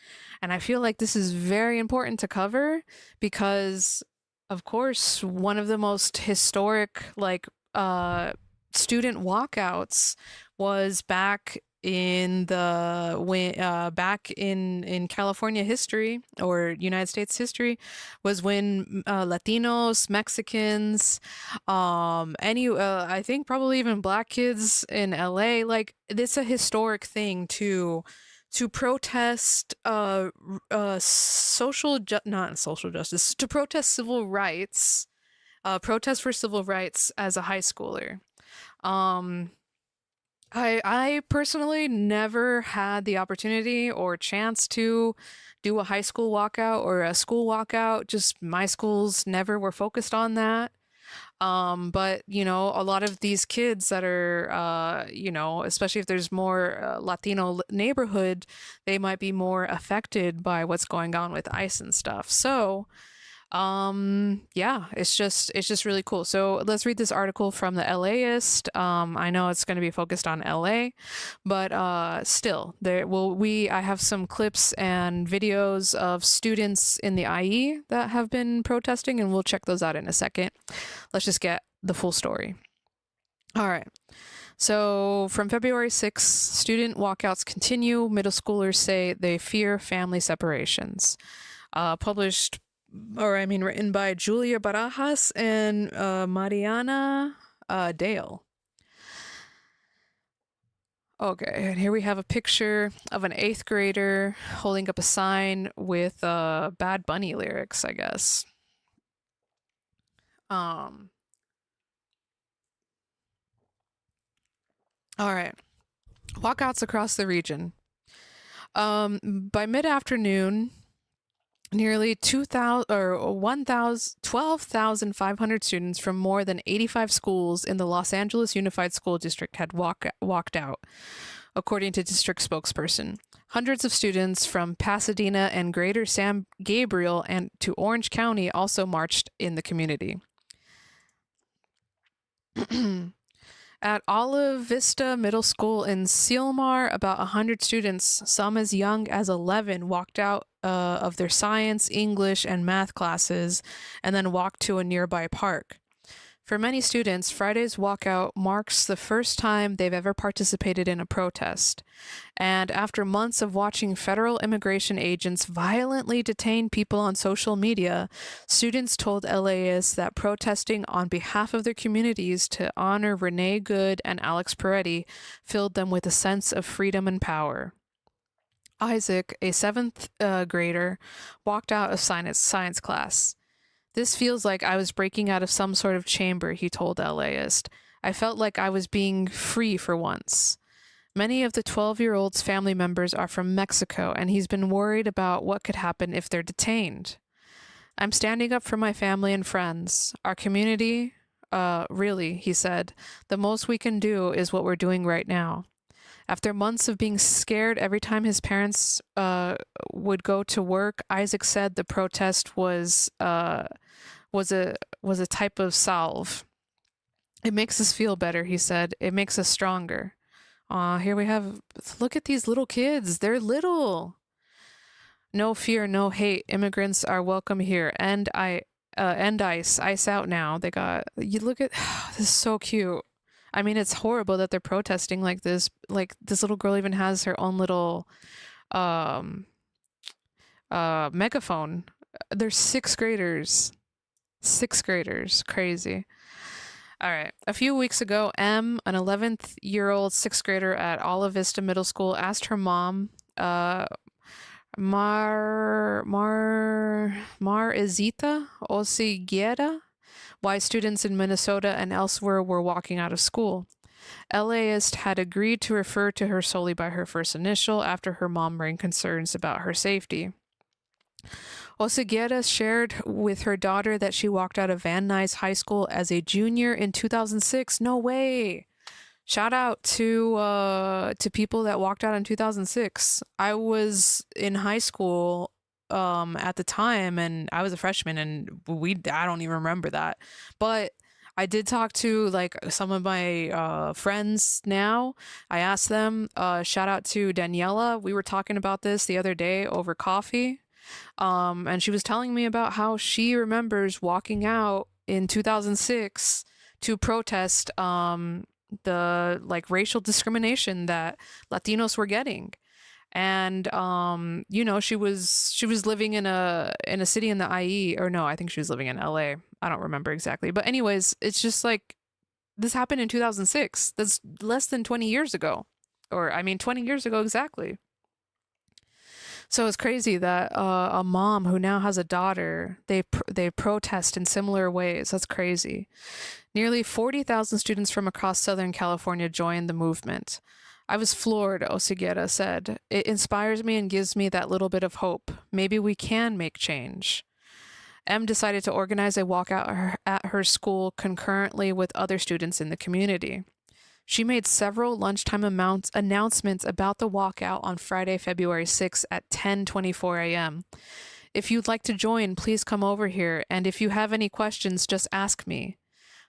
And I feel like this is very important to cover because, of course, one of the most historic student walkouts was back in California history or United States history, was when Latinos, Mexicans, I think probably even Black kids in LA, like, it's a historic thing to protest to protest civil rights, protest for civil rights as a high schooler. I personally never had the opportunity or chance to do a high school walkout or a school walkout. Just my schools never were focused on that. But, you know, a lot of these kids that are, you know, especially if there's more Latino neighborhood, they might be more affected by what's going on with ICE and stuff. So, yeah, it's just really cool. So let's read this article from the LAist. I know it's going to be focused on LA, but still I have some clips and videos of students in the IE that have been protesting, and we'll check those out in a second. Let's just get the full story. All right. So from February 6th, student walkouts continue. Middle schoolers say they fear family separations. Written by Julia Barajas and Mariana Dale. Okay, and here we have a picture of an 8th grader holding up a sign with Bad Bunny lyrics, I guess. All right. Walkouts across the region. By mid-afternoon, nearly 12,500 students from more than 85 schools in the Los Angeles Unified School District had walked out, according to district spokesperson. Hundreds of students from Pasadena and Greater San Gabriel and to Orange County also marched in the community. At Olive Vista Middle School in Sylmar, about 100 students, some as young as 11, walked out of their science, English, and math classes and then walked to a nearby park. For many students, Friday's walkout marks the first time they've ever participated in a protest. And after months of watching federal immigration agents violently detain people on social media, students told LAist that protesting on behalf of their communities to honor Renee Good and Alex Peretti filled them with a sense of freedom and power. Isaac, a 7th grader, walked out of science class. This feels like I was breaking out of some sort of chamber, he told LAist. I felt like I was being free for once. Many of the 12-year-old's family members are from Mexico, and he's been worried about what could happen if they're detained. I'm standing up for my family and friends. Our community, really, he said. The most we can do is what we're doing right now. After months of being scared every time his parents would go to work, Isaac said the protest was a type of salve. It makes us feel better, he said. It makes us stronger. Here we have, look at these little kids. They're little. No fear, no hate. Immigrants are welcome here. End ICE. ICE out now. You look at, this is so cute. I mean, it's horrible that they're protesting like this. Like, this little girl even has her own little megaphone. They're 6th graders. 6th graders. Crazy. All right. A few weeks ago, M, an 11-year-old 6th grader at Olive Vista Middle School, asked her mom, Izita Osiguera, why students in Minnesota and elsewhere were walking out of school. LAist had agreed to refer to her solely by her first initial after her mom raised concerns about her safety. Osiguera shared with her daughter that she walked out of Van Nuys High School as a junior in 2006. No way! Shout out to people that walked out in 2006. I was in high school at the time, and I was a freshman, and I don't even remember that. But I did talk to like some of my friends now. I asked them, shout out to Daniela. We were talking about this the other day over coffee. And she was telling me about how she remembers walking out in 2006 to protest the like racial discrimination that Latinos were getting. And you know, she was living in a city in the IE, or no, I think she was living in LA. I don't remember exactly. But anyways, it's just like this happened in 2006. That's less than 20 years ago. Or I mean 20 years ago exactly. So it's crazy that a mom who now has a daughter, they protest in similar ways. That's crazy. Nearly 40,000 students from across Southern California joined the movement. I was floored, Osiguera said. It inspires me and gives me that little bit of hope. Maybe we can make change. M decided to organize a walkout at her school concurrently with other students in the community. She made several lunchtime announcements about the walkout on Friday, February 6th at 10:24 a.m. If you'd like to join, please come over here, and if you have any questions, just ask me.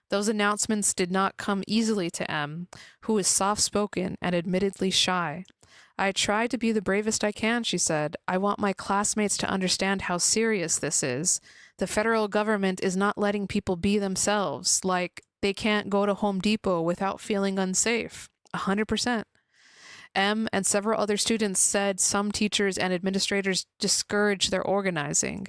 Those announcements did not come easily to M, who is soft-spoken and admittedly shy. I try to be the bravest I can, she said. I want my classmates to understand how serious this is. The federal government is not letting people be themselves, like they can't go to Home Depot without feeling unsafe. 100%. M and several other students said some teachers and administrators discouraged their organizing.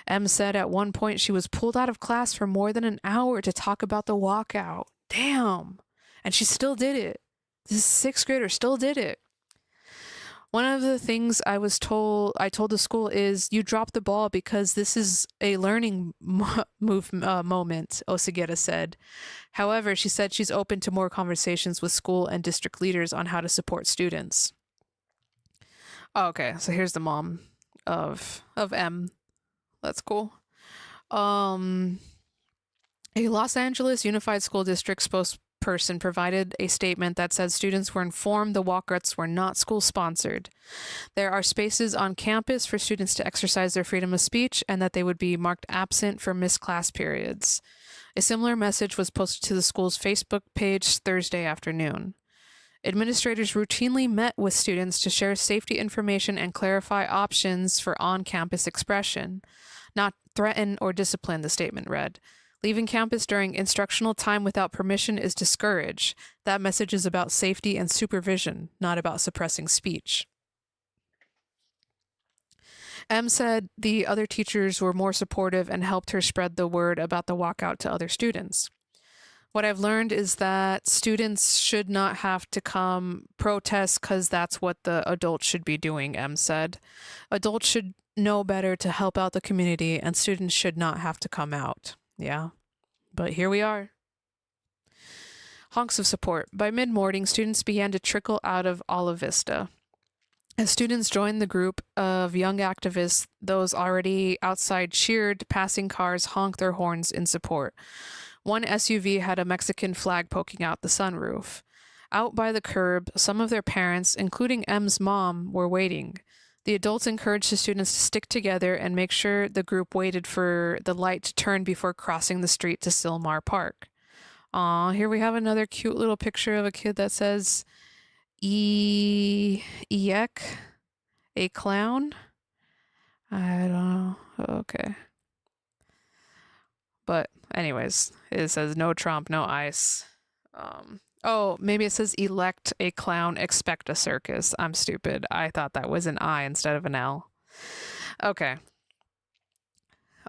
M said at one point she was pulled out of class for more than an hour to talk about the walkout. Damn. And she still did it. This sixth grader still did it. One of the things I told the school is you dropped the ball because this is a learning moment, Osigera said. However, she said she's open to more conversations with school and district leaders on how to support students. Oh, okay, so here's the mom of M. That's cool. A Los Angeles Unified School District spokesperson provided a statement that said students were informed the walkouts were not school-sponsored. There are spaces on campus for students to exercise their freedom of speech and that they would be marked absent for missed class periods. A similar message was posted to the school's Facebook page Thursday afternoon. Administrators routinely met with students to share safety information and clarify options for on-campus expression, not threaten or discipline, the statement read. Leaving campus during instructional time without permission is discouraged. That message is about safety and supervision, not about suppressing speech. M said the other teachers were more supportive and helped her spread the word about the walkout to other students. What I've learned is that students should not have to come protest because that's what the adults should be doing, M said. Adults should know better to help out the community, and students should not have to come out. Yeah, but here we are. Honks of support. By mid-morning, students began to trickle out of Olive Vista. As students joined the group of young activists, those already outside cheered, passing cars honked their horns in support. One SUV had a Mexican flag poking out the sunroof. Out by the curb, some of their parents, including M's mom, were waiting. The adults encouraged the students to stick together and make sure the group waited for the light to turn before crossing the street to Sylmar Park. Aw, here we have another cute little picture of a kid that says, Eek, a clown? I don't know. Okay. But anyways, it says no Trump, no ICE. Oh, maybe it says elect a clown, expect a circus. I'm stupid. I thought that was an I instead of an L. Okay.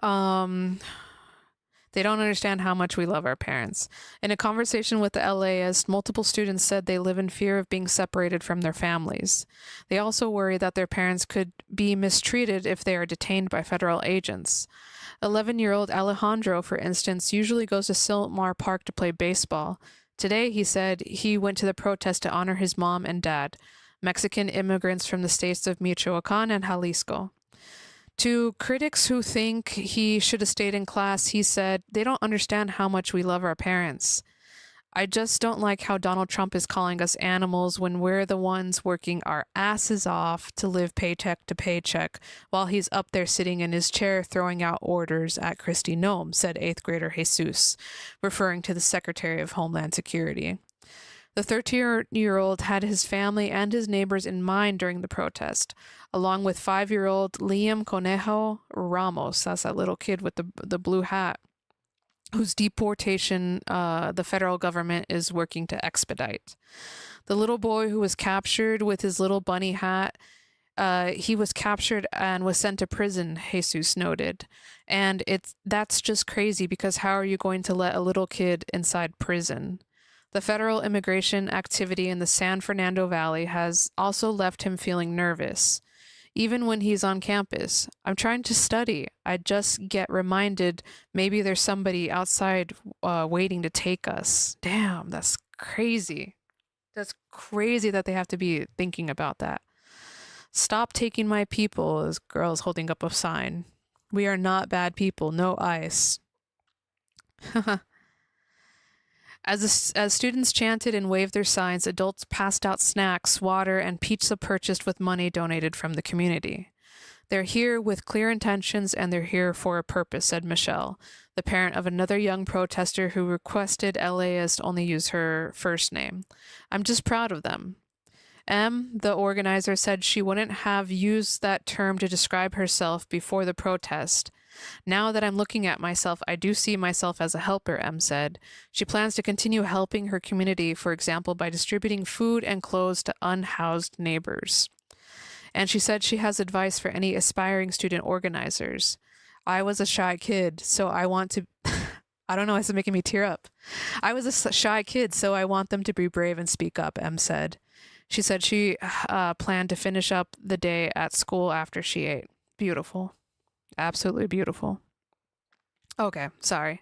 They don't understand how much we love our parents. In a conversation with the LAist, multiple students said they live in fear of being separated from their families. They also worry that their parents could be mistreated if they are detained by federal agents. 11-year-old Alejandro, for instance, usually goes to Sylmar Park to play baseball. Today, he said he went to the protest to honor his mom and dad, Mexican immigrants from the states of Michoacan and Jalisco. To critics who think he should have stayed in class, he said, they don't understand how much we love our parents. I just don't like how Donald Trump is calling us animals when we're the ones working our asses off to live paycheck to paycheck while he's up there sitting in his chair throwing out orders at Kristi Noem, said 8th grader Jesus, referring to the Secretary of Homeland Security. The 13-year-old had his family and his neighbors in mind during the protest, along with 5-year-old Liam Conejo Ramos, that's that little kid with the blue hat, whose deportation the federal government is working to expedite. The little boy who was captured with his little bunny hat, he was captured and was sent to prison, Jesus noted. And that's just crazy because how are you going to let a little kid inside prison? The federal immigration activity in the San Fernando Valley has also left him feeling nervous. Even when he's on campus, I'm trying to study. I just get reminded maybe there's somebody outside waiting to take us. Damn, that's crazy. That's crazy that they have to be thinking about that. Stop taking my people, as girls holding up a sign. We are not bad people, no ICE. As students chanted and waved their signs, adults passed out snacks, water, and pizza purchased with money donated from the community. They're here with clear intentions and they're here for a purpose, said Michelle, the parent of another young protester who requested LAist only use her first name. I'm just proud of them. The organizer, said she wouldn't have used that term to describe herself before the protest. Now that I'm looking at myself, I do see myself as a helper, M said. She plans to continue helping her community, for example, by distributing food and clothes to unhoused neighbors. And she said she has advice for any aspiring student organizers. I was a shy kid, so I want to... I don't know, it's making me tear up. I was a shy kid, so I want them to be brave and speak up, M said. She said she planned to finish up the day at school after she ate. Beautiful. Absolutely beautiful. Okay, sorry.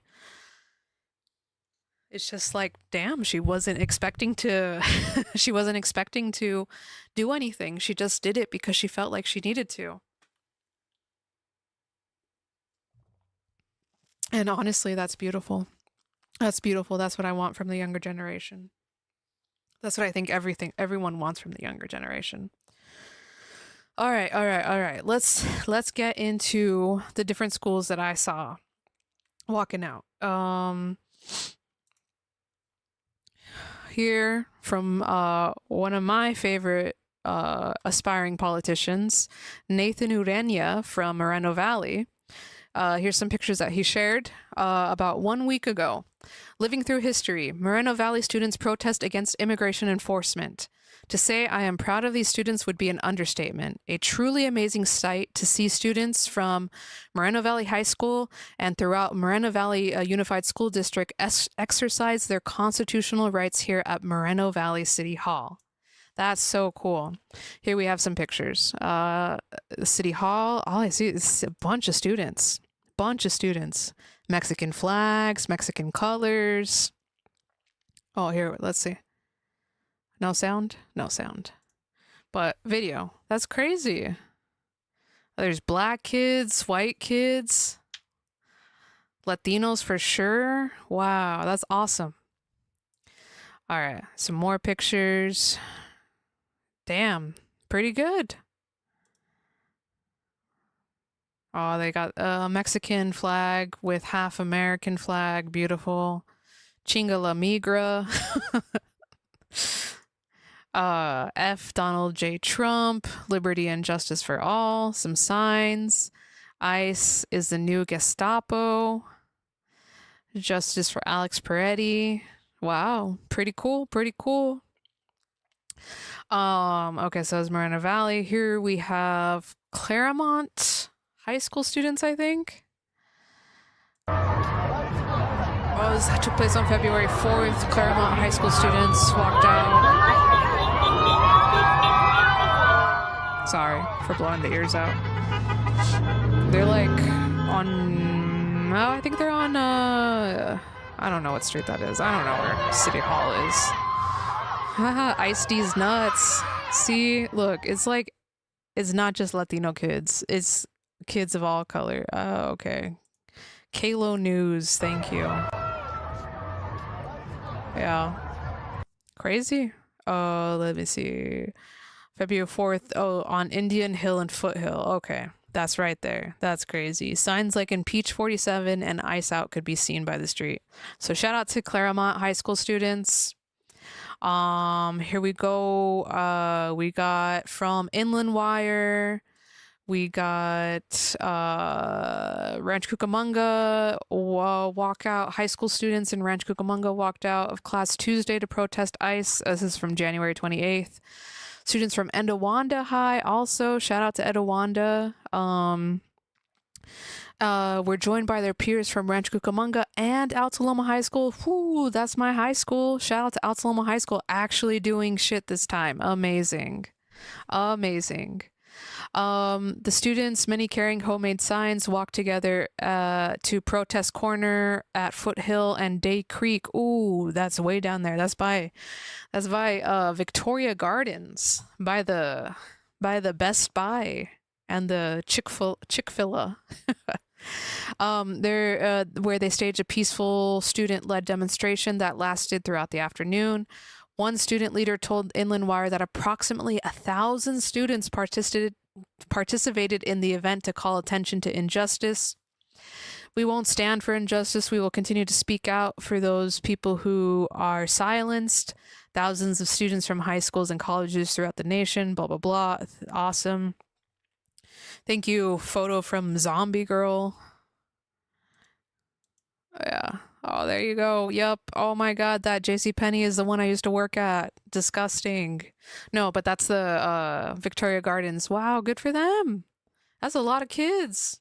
It's just like, damn, she wasn't expecting to she wasn't expecting to do anything. She just did it because she felt like she needed to. And honestly, that's beautiful. That's beautiful. That's what I want from the younger generation. That's what I think everyone wants from the younger generation. All right. Let's get into the different schools that I saw walking out. Here from one of my favorite aspiring politicians, Nathan Urenia from Moreno Valley. Here's some pictures that he shared about 1 week ago. Living through history, Moreno Valley students protest against immigration enforcement. To say I am proud of these students would be an understatement. A truly amazing sight to see students from Moreno Valley High School and throughout Moreno Valley Unified School District exercise their constitutional rights here at Moreno Valley City Hall. That's so cool. Here we have some pictures. City Hall, all I see is a bunch of students. Mexican flags, Mexican colors. Oh, here, let's see. No sound? No sound. But video. That's crazy. There's black kids, white kids, Latinos for sure. Wow, that's awesome. All right, some more pictures. Damn, pretty good. Oh, they got a Mexican flag with half American flag. Beautiful. Chinga la migra. F. Donald J. Trump. Liberty and justice for all. Some signs. ICE is the new Gestapo. Justice for Alex Peretti. Wow, pretty cool. Okay, so it's Moreno Valley. Here we have Claremont High School students, I think. Oh, this took place on February 4th. Claremont High School students walked out. Sorry for blowing the ears out. They're like on... Oh, I think they're on... I don't know what street that is. I don't know where City Hall is. Haha, Ice-D's nuts. See, look, it's like... It's not just Latino kids. It's kids of all color. Oh, okay. Kalo News, thank you. Yeah. Crazy. Oh, let me see. February 4th. Oh, on Indian Hill and Foothill. Okay. That's right there. That's crazy. Signs like Impeach 47 and Ice Out could be seen by the street. So shout out to Claremont High School students. Here we go. We got from Inland Wire. We got Ranch Cucamonga walkout. High school students in Ranch Cucamonga walked out of class Tuesday to protest ICE. This is from January 28th. Students from Etiwanda High also. Shout out to Etiwanda. We're joined by their peers from Ranch Cucamonga and Altaloma High School. Whoo, that's my high school. Shout out to Altaloma High School actually doing shit this time. Amazing. The students, many carrying homemade signs, walked together to protest corner at Foothill and Day Creek. Ooh, that's way down there. That's by Victoria Gardens, by the Best Buy and the Chick-fil-A. Where they staged a peaceful student-led demonstration that lasted throughout the afternoon. One student leader told Inland Wire that approximately 1,000 students participated in the event to call attention to injustice. We won't stand for injustice. We will continue to speak out for those people who are silenced. Thousands of students from high schools and colleges throughout the nation, blah, blah, blah. Awesome. Thank you. Photo from Zombie Girl. Yeah. Oh, there you go. Yep. Oh my God, that JCPenney is the one I used to work at. Disgusting. No, but that's the Victoria Gardens. Wow, good for them. That's a lot of kids.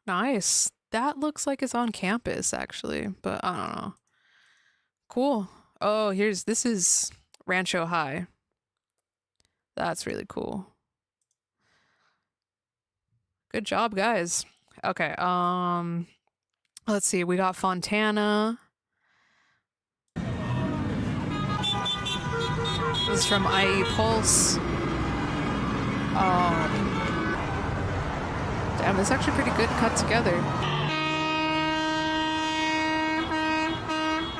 Nice. That looks like it's on campus, actually, but I don't know. Cool. Oh, this is Rancho High. That's really cool. Good job, guys. Okay, let's see. We got Fontana. This is from IE Pulse. Damn, it's actually pretty good cut together.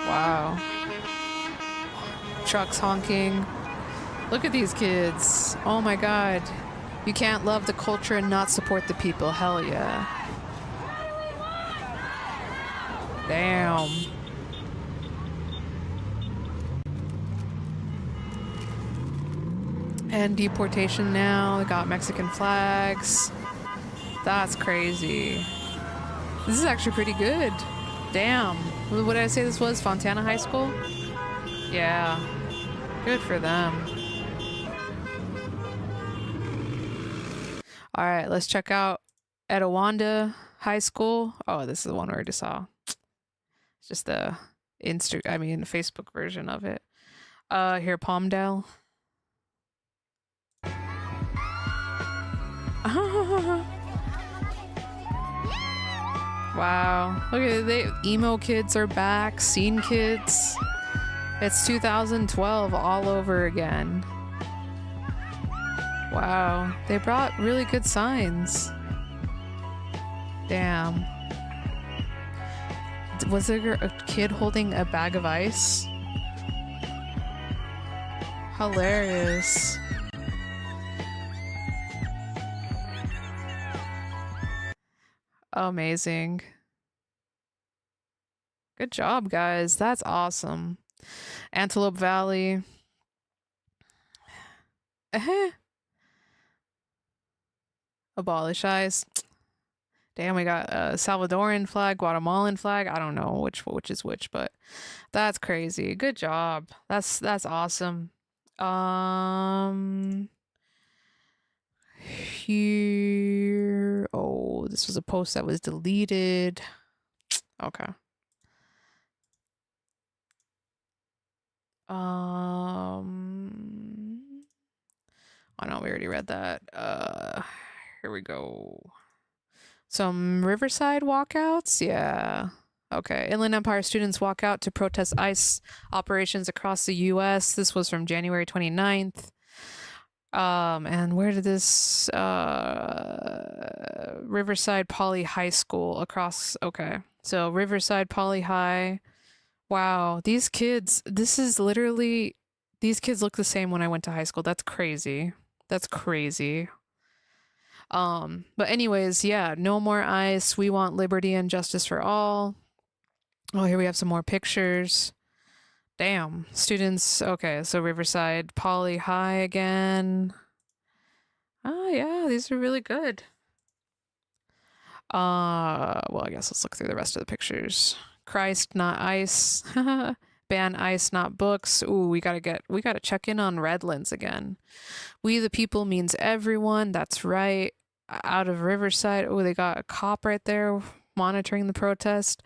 Wow. Trucks honking. Look at these kids. Oh my God. You can't love the culture and not support the people. Hell yeah. Damn. And deportation now. They got Mexican flags. That's crazy. This is actually pretty good. Damn. What did I say this was? Fontana High School? Yeah. Good for them. All right, let's check out Etowanda High School. Oh, this is the one we already saw. It's just the Facebook version of it. Here, Palmdale. Wow. Look at it. Emo kids are back. Scene kids. It's 2012 all over again. Wow. They brought really good signs. Damn. Was there a kid holding a bag of ice? Hilarious. Amazing. Good job, guys. That's awesome. Antelope Valley. Abolish ICE. Damn, we got a Salvadoran flag, Guatemalan flag. I don't know which is which, but that's crazy. Good job. That's awesome. Here. Oh, this was a post that was deleted. Okay. Oh no, we already read that. Here we go. Some Riverside walkouts? Yeah. Okay. Inland Empire students walk out to protest ICE operations across the U.S. This was from January 29th. And where did this, Riverside Poly High School across, okay. So Riverside Poly High. Wow. These kids, these kids look the same when I went to high school. That's crazy. That's crazy. But anyways, yeah, no more ICE. We want liberty and justice for all. Oh, here we have some more pictures. Damn. Students, okay, so Riverside Poly High again. Oh, yeah, these are really good. Well, I guess let's look through the rest of the pictures. Christ, not ICE. Ban ICE, not books. Ooh, we gotta check in on Redlands again. We the people means everyone. That's right. Out of Riverside. Oh, they got a cop right there monitoring the protest.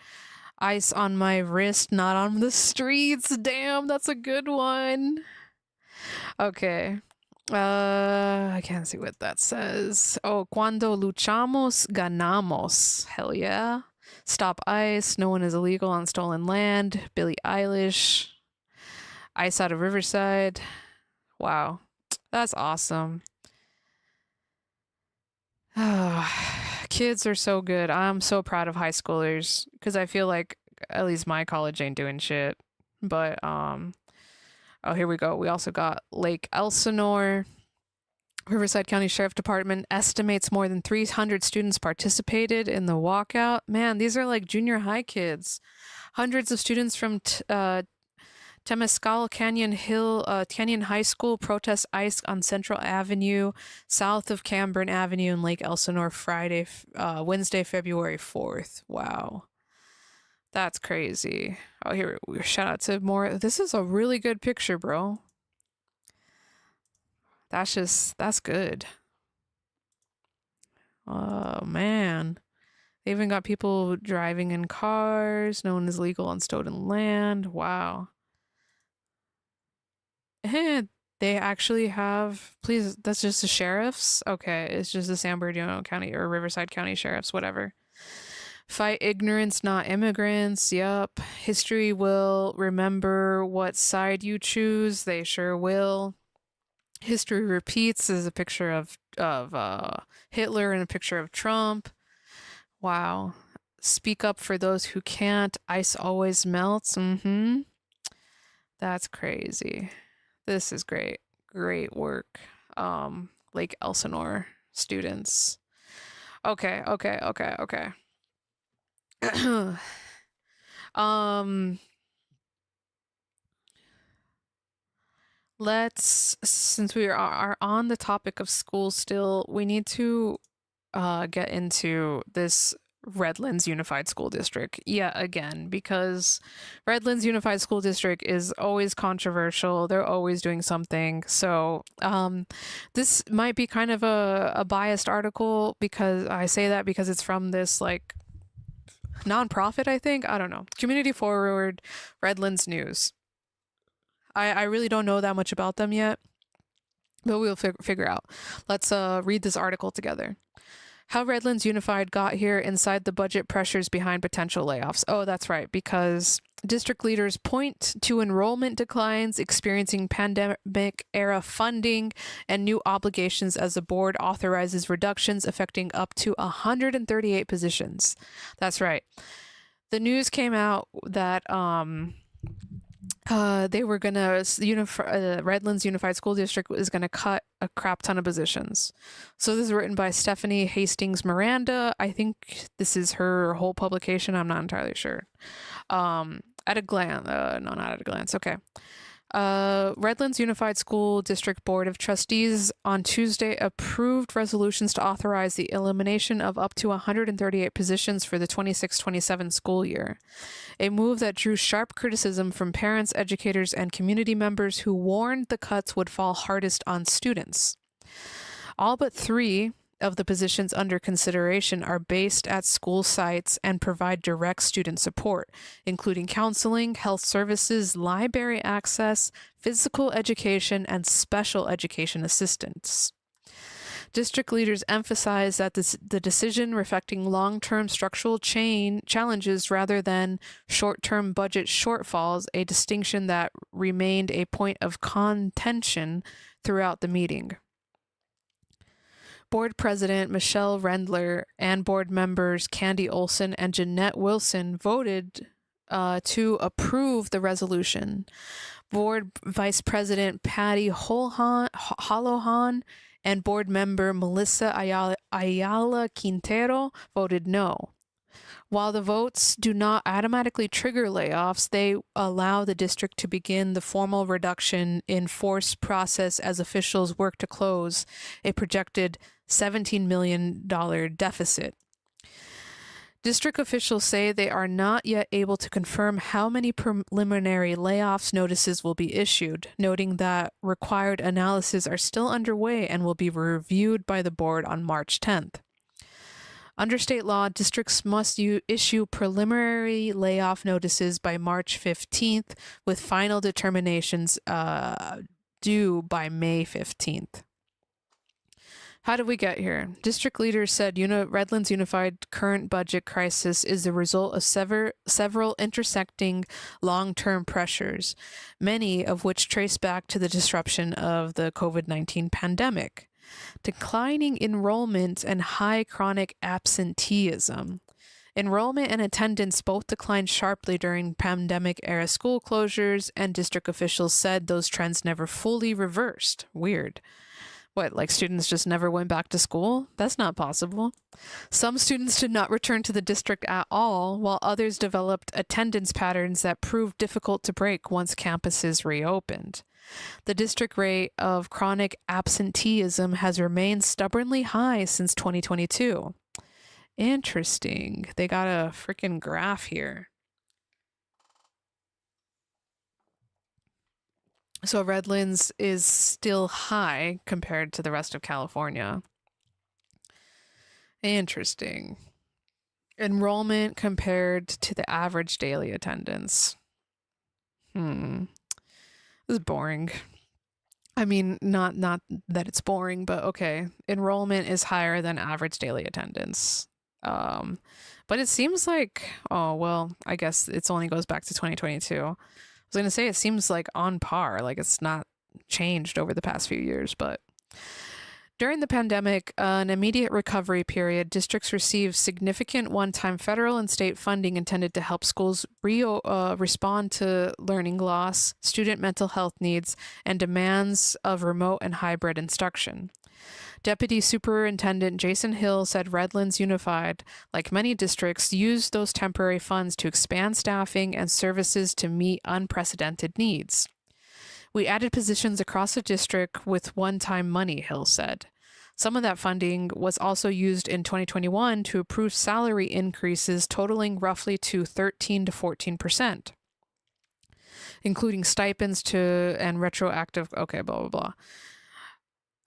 ICE on my wrist, not on the streets. Damn, that's a good one. Okay. I can't see what that says. Oh, cuando luchamos, ganamos. Hell yeah. Stop ICE. No one is illegal on stolen land. Billie Eilish. ICE out of Riverside. Wow. That's awesome. Kids are so good. I'm so proud of high schoolers because I feel like at least my college ain't doing shit. But oh, here we go. We also got Lake Elsinore. Riverside County Sheriff Department estimates more than 300 students participated in the walkout. Man, these are like junior high kids. Hundreds of students from Temescal Canyon High School protest ICE on Central Avenue, south of Camburn Avenue in Lake Elsinore, Wednesday, February 4th. Wow. That's crazy. Oh, here, shout out to more. This is a really good picture, bro. That's good. Oh, man. They even got people driving in cars. No one is legal on stolen land. Wow. And they actually have, please, that's just the sheriffs? Okay, it's just the San Bernardino County or Riverside County sheriffs, whatever. Fight ignorance, not immigrants. Yup. History will remember what side you choose. They sure will. History repeats is a picture of Hitler and a picture of Trump. Wow. Speak up for those who can't. Ice always melts. That's crazy. This is great. Great work. Lake Elsinore students. Okay. Since we are on the topic of school still, we need to get into this Redlands Unified School District yet again, because Redlands Unified School District is always controversial. They're always doing something. So this might be kind of a biased article, because I say that because it's from this like nonprofit, I think. I don't know. Community Forward Redlands News. I really don't know that much about them yet, but we'll figure out. Let's read this article together. How Redlands Unified got here inside the budget pressures behind potential layoffs. Oh, that's right, because district leaders point to enrollment declines, experiencing pandemic-era funding, and new obligations as the board authorizes reductions affecting up to 138 positions. That's right. The news came out that they were gonna Redlands Unified School District is gonna cut a crap ton of positions. So this is written by Stephanie Hastings Miranda. I think this is her whole publication. I'm not entirely sure. At a glance, no, not at a glance. Okay. Redlands Unified School District Board of Trustees on Tuesday approved resolutions to authorize the elimination of up to 138 positions for the 26-27 school year, a move that drew sharp criticism from parents, educators, and community members who warned the cuts would fall hardest on students. All but 3 of the positions under consideration are based at school sites and provide direct student support, including counseling, health services, library access, physical education, and special education assistance. District leaders emphasize that the decision reflecting long-term structural challenges rather than short-term budget shortfalls, a distinction that remained a point of contention throughout the meeting. Board President Michelle Rendler and board members Candy Olson and Jeanette Wilson voted to approve the resolution. Board Vice President Patty Holohan and board member Melissa Ayala Quintero voted no. While the votes do not automatically trigger layoffs, they allow the district to begin the formal reduction in force process as officials work to close a projected $17 million deficit. District officials say they are not yet able to confirm how many preliminary layoffs notices will be issued, noting that required analyses are still underway and will be reviewed by the board on March 10th. Under state law, districts must issue preliminary layoff notices by March 15th, with final determinations due by May 15th. How did we get here? District leaders said Redlands Unified current budget crisis is the result of several intersecting long-term pressures, many of which trace back to the disruption of the COVID-19 pandemic. Declining enrollment and high chronic absenteeism. Enrollment and attendance both declined sharply during pandemic-era school closures, and district officials said those trends never fully reversed. Weird. What, like students just never went back to school? That's not possible. Some students did not return to the district at all, while others developed attendance patterns that proved difficult to break once campuses reopened. The district rate of chronic absenteeism has remained stubbornly high since 2022. Interesting. They got a freaking graph here. So Redlands is still high compared to the rest of California. Interesting. Enrollment compared to the average daily attendance. This is boring. I mean, not that it's boring, but okay. Enrollment is higher than average daily attendance. But it seems like, oh, well, I guess it only goes back to 2022. I was going to say it seems like on par, like it's not changed over the past few years, but during the pandemic, an immediate recovery period, districts received significant one-time federal and state funding intended to help schools respond to learning loss, student mental health needs, and demands of remote and hybrid instruction. Deputy Superintendent Jason Hill said Redlands Unified, like many districts, used those temporary funds to expand staffing and services to meet unprecedented needs. We added positions across the district with one-time money, Hill said. Some of that funding was also used in 2021 to approve salary increases totaling roughly to 13 to 14%, including stipends and retroactive, okay, blah, blah, blah.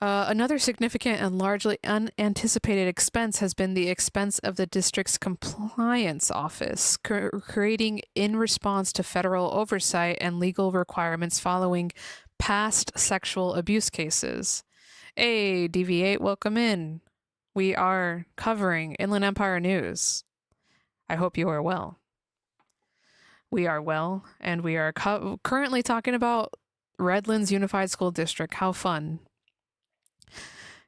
Another significant and largely unanticipated expense has been the expense of the district's compliance office, creating in response to federal oversight and legal requirements following past sexual abuse cases. Hey, DV8, welcome in. We are covering Inland Empire News. I hope you are well. We are well, and we are currently talking about Redlands Unified School District. How fun.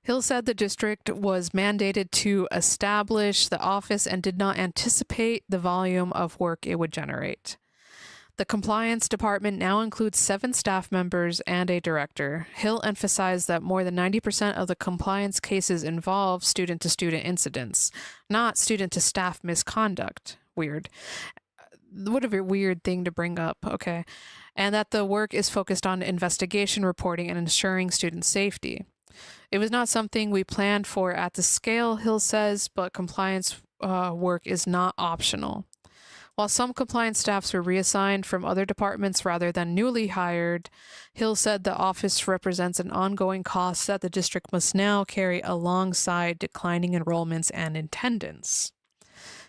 Hill said the district was mandated to establish the office and did not anticipate the volume of work it would generate. The compliance department now includes 7 staff members and a director. Hill emphasized that more than 90% of the compliance cases involve student-to-student incidents, not student-to-staff misconduct. Weird. What a weird thing to bring up, okay. And that the work is focused on investigation, reporting, and ensuring student safety. It was not something we planned for at the scale, Hill says, but compliance work is not optional. While some compliance staffs were reassigned from other departments rather than newly hired, Hill said the office represents an ongoing cost that the district must now carry alongside declining enrollments and attendance.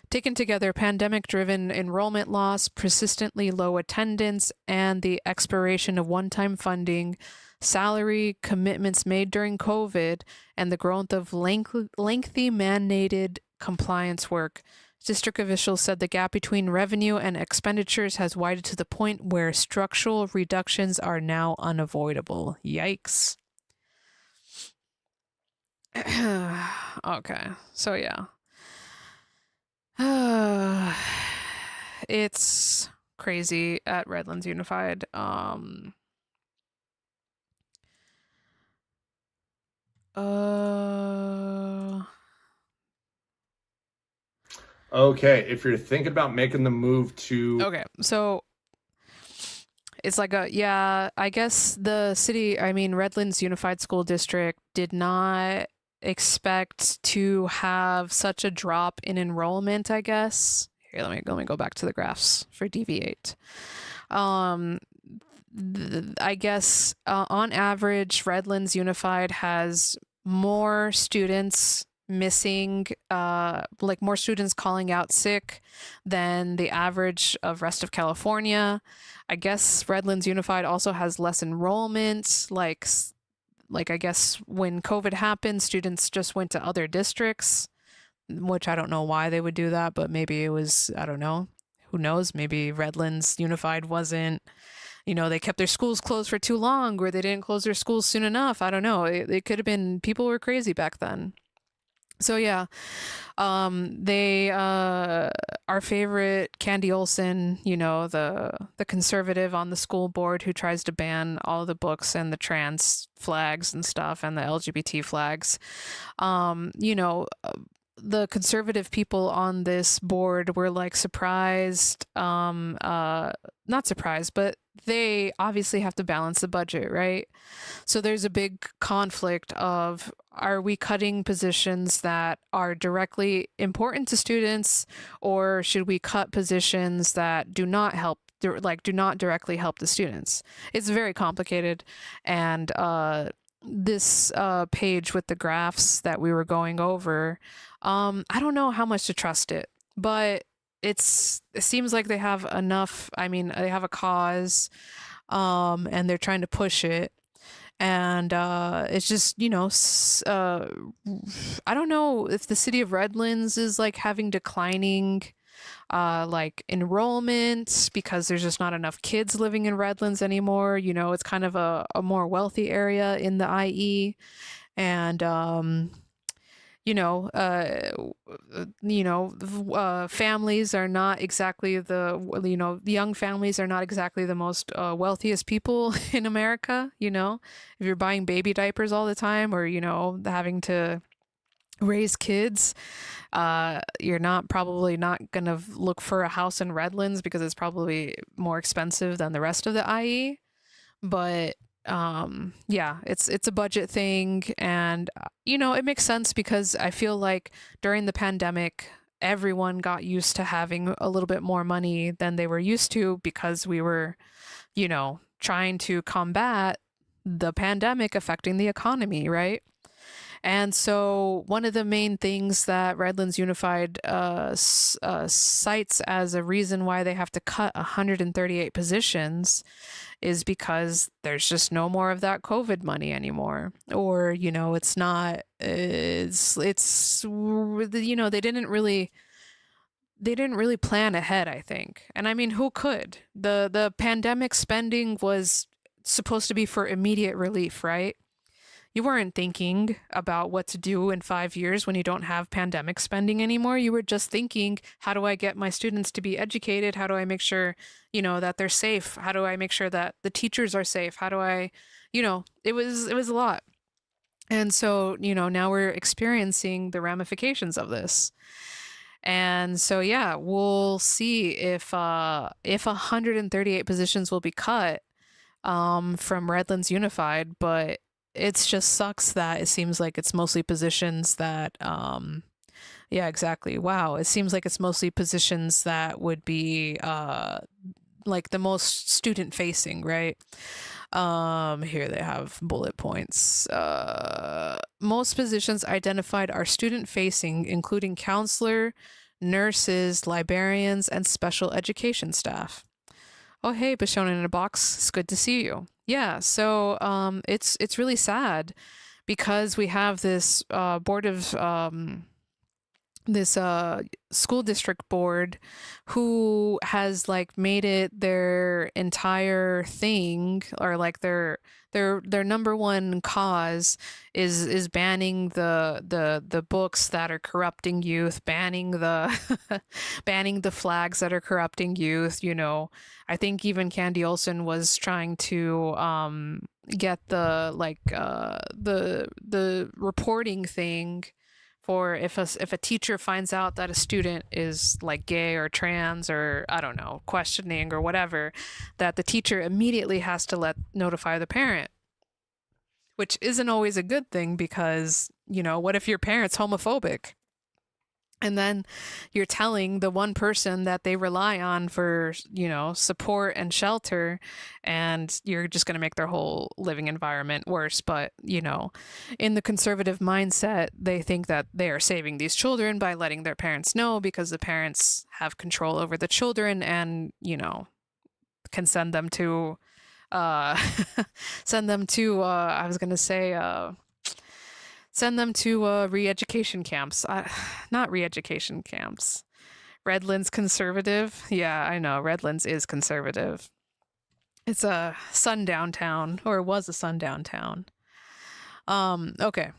Taken together, pandemic-driven enrollment loss, persistently low attendance, and the expiration of one-time funding, salary commitments made during COVID, and the growth of lengthy mandated compliance work, district officials said the gap between revenue and expenditures has widened to the point where structural reductions are now unavoidable. Yikes. Okay, so yeah. It's crazy at Redlands Unified. Okay, if you're thinking about making the move to... Okay, so it's like I guess the Redlands Unified School District did not expect to have such a drop in enrollment, I guess. Here, let me go back to the graphs for DV8. I guess on average, Redlands Unified has more students missing, more students calling out sick than the average of rest of California. I guess Redlands Unified also has less enrollment, like, I guess when COVID happened, students just went to other districts, which I don't know why they would do that, but maybe it was, I don't know. Who knows? Maybe Redlands Unified wasn't, they kept their schools closed for too long, or they didn't close their schools soon enough. I don't know. It could have been, people were crazy back then. So yeah, our favorite Candy Olson, the conservative on the school board who tries to ban all the books and the trans flags and stuff and the LGBT flags, the conservative people on this board were like surprised, not surprised, but they obviously have to balance the budget, right? So there's a big conflict of, are we cutting positions that are directly important to students, or should we cut positions that do not directly help the students? It's very complicated. And this page with the graphs that we were going over, I don't know how much to trust it, but it seems like they have enough. I mean, they have a cause, and they're trying to push it. And it's just, I don't know if the city of Redlands is like having declining like enrollment because there's just not enough kids living in Redlands anymore. It's kind of a more wealthy area in the IE. And families are not exactly the young families are not exactly the most wealthiest people in America. If you're buying baby diapers all the time, or having to raise kids, you're probably not gonna look for a house in Redlands because it's probably more expensive than the rest of the IE. But yeah, it's a budget thing, and it makes sense because I feel like during the pandemic everyone got used to having a little bit more money than they were used to because we were trying to combat the pandemic affecting the economy, right? And so one of the main things that Redlands Unified cites as a reason why they have to cut 138 positions is because there's just no more of that COVID money anymore. Or, it's not, they didn't really plan ahead, I think. And I mean, who could? The pandemic spending was supposed to be for immediate relief, right? You weren't thinking about what to do in 5 years when you don't have pandemic spending anymore. You were just thinking, how do I get my students to be educated? How do I make sure, that they're safe? How do I make sure that the teachers are safe? How do I, it was a lot. And so, now we're experiencing the ramifications of this. And so, yeah, we'll see if 138 positions will be cut from Redlands Unified, but it just sucks that it seems like it's mostly positions that, yeah, exactly. Wow. It seems like it's mostly positions that would be like the most student facing, right? Here they have bullet points. Most positions identified are student facing, including counselor, nurses, librarians, and special education staff. Oh, hey, Bashonen in a box. It's good to see you. Yeah, so it's really sad because we have this board of this school district board who has like made it their entire thing, or like their number one cause is banning the books that are corrupting youth, banning the banning the flags that are corrupting youth. I think even Candy Olson was trying to get the reporting thing for if a teacher finds out that a student is like gay or trans or I don't know, questioning or whatever, that the teacher immediately has to notify the parent, which isn't always a good thing because, what if your parent's homophobic? And then you're telling the one person that they rely on for, support and shelter, and you're just going to make their whole living environment worse. But, in the conservative mindset, they think that they are saving these children by letting their parents know because the parents have control over the children and, can send them to send them to I was gonna say send them to re-education camps. Not re-education camps. Redlands conservative. Yeah, I know. Redlands is conservative. It's a sundown town, or was a sundown town. Okay.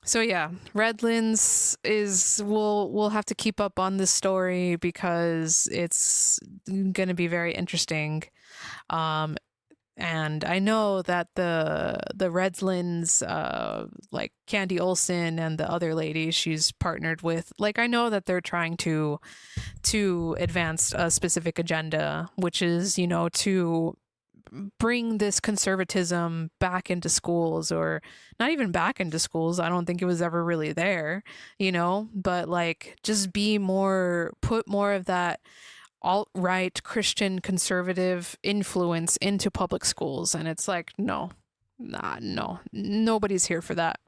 So yeah, Redlands is we'll have to keep up on this story because it's going to be very interesting. And I know that the Redlands, like Candy Olson and the other lady she's partnered with, like I know that they're trying to advance a specific agenda, which is, you know, to bring this conservatism back into schools, or not even back into schools. I don't think it was ever really there, you know, but like just put more of that alt-right Christian conservative influence into public schools. And it's like, no, nobody's here for that.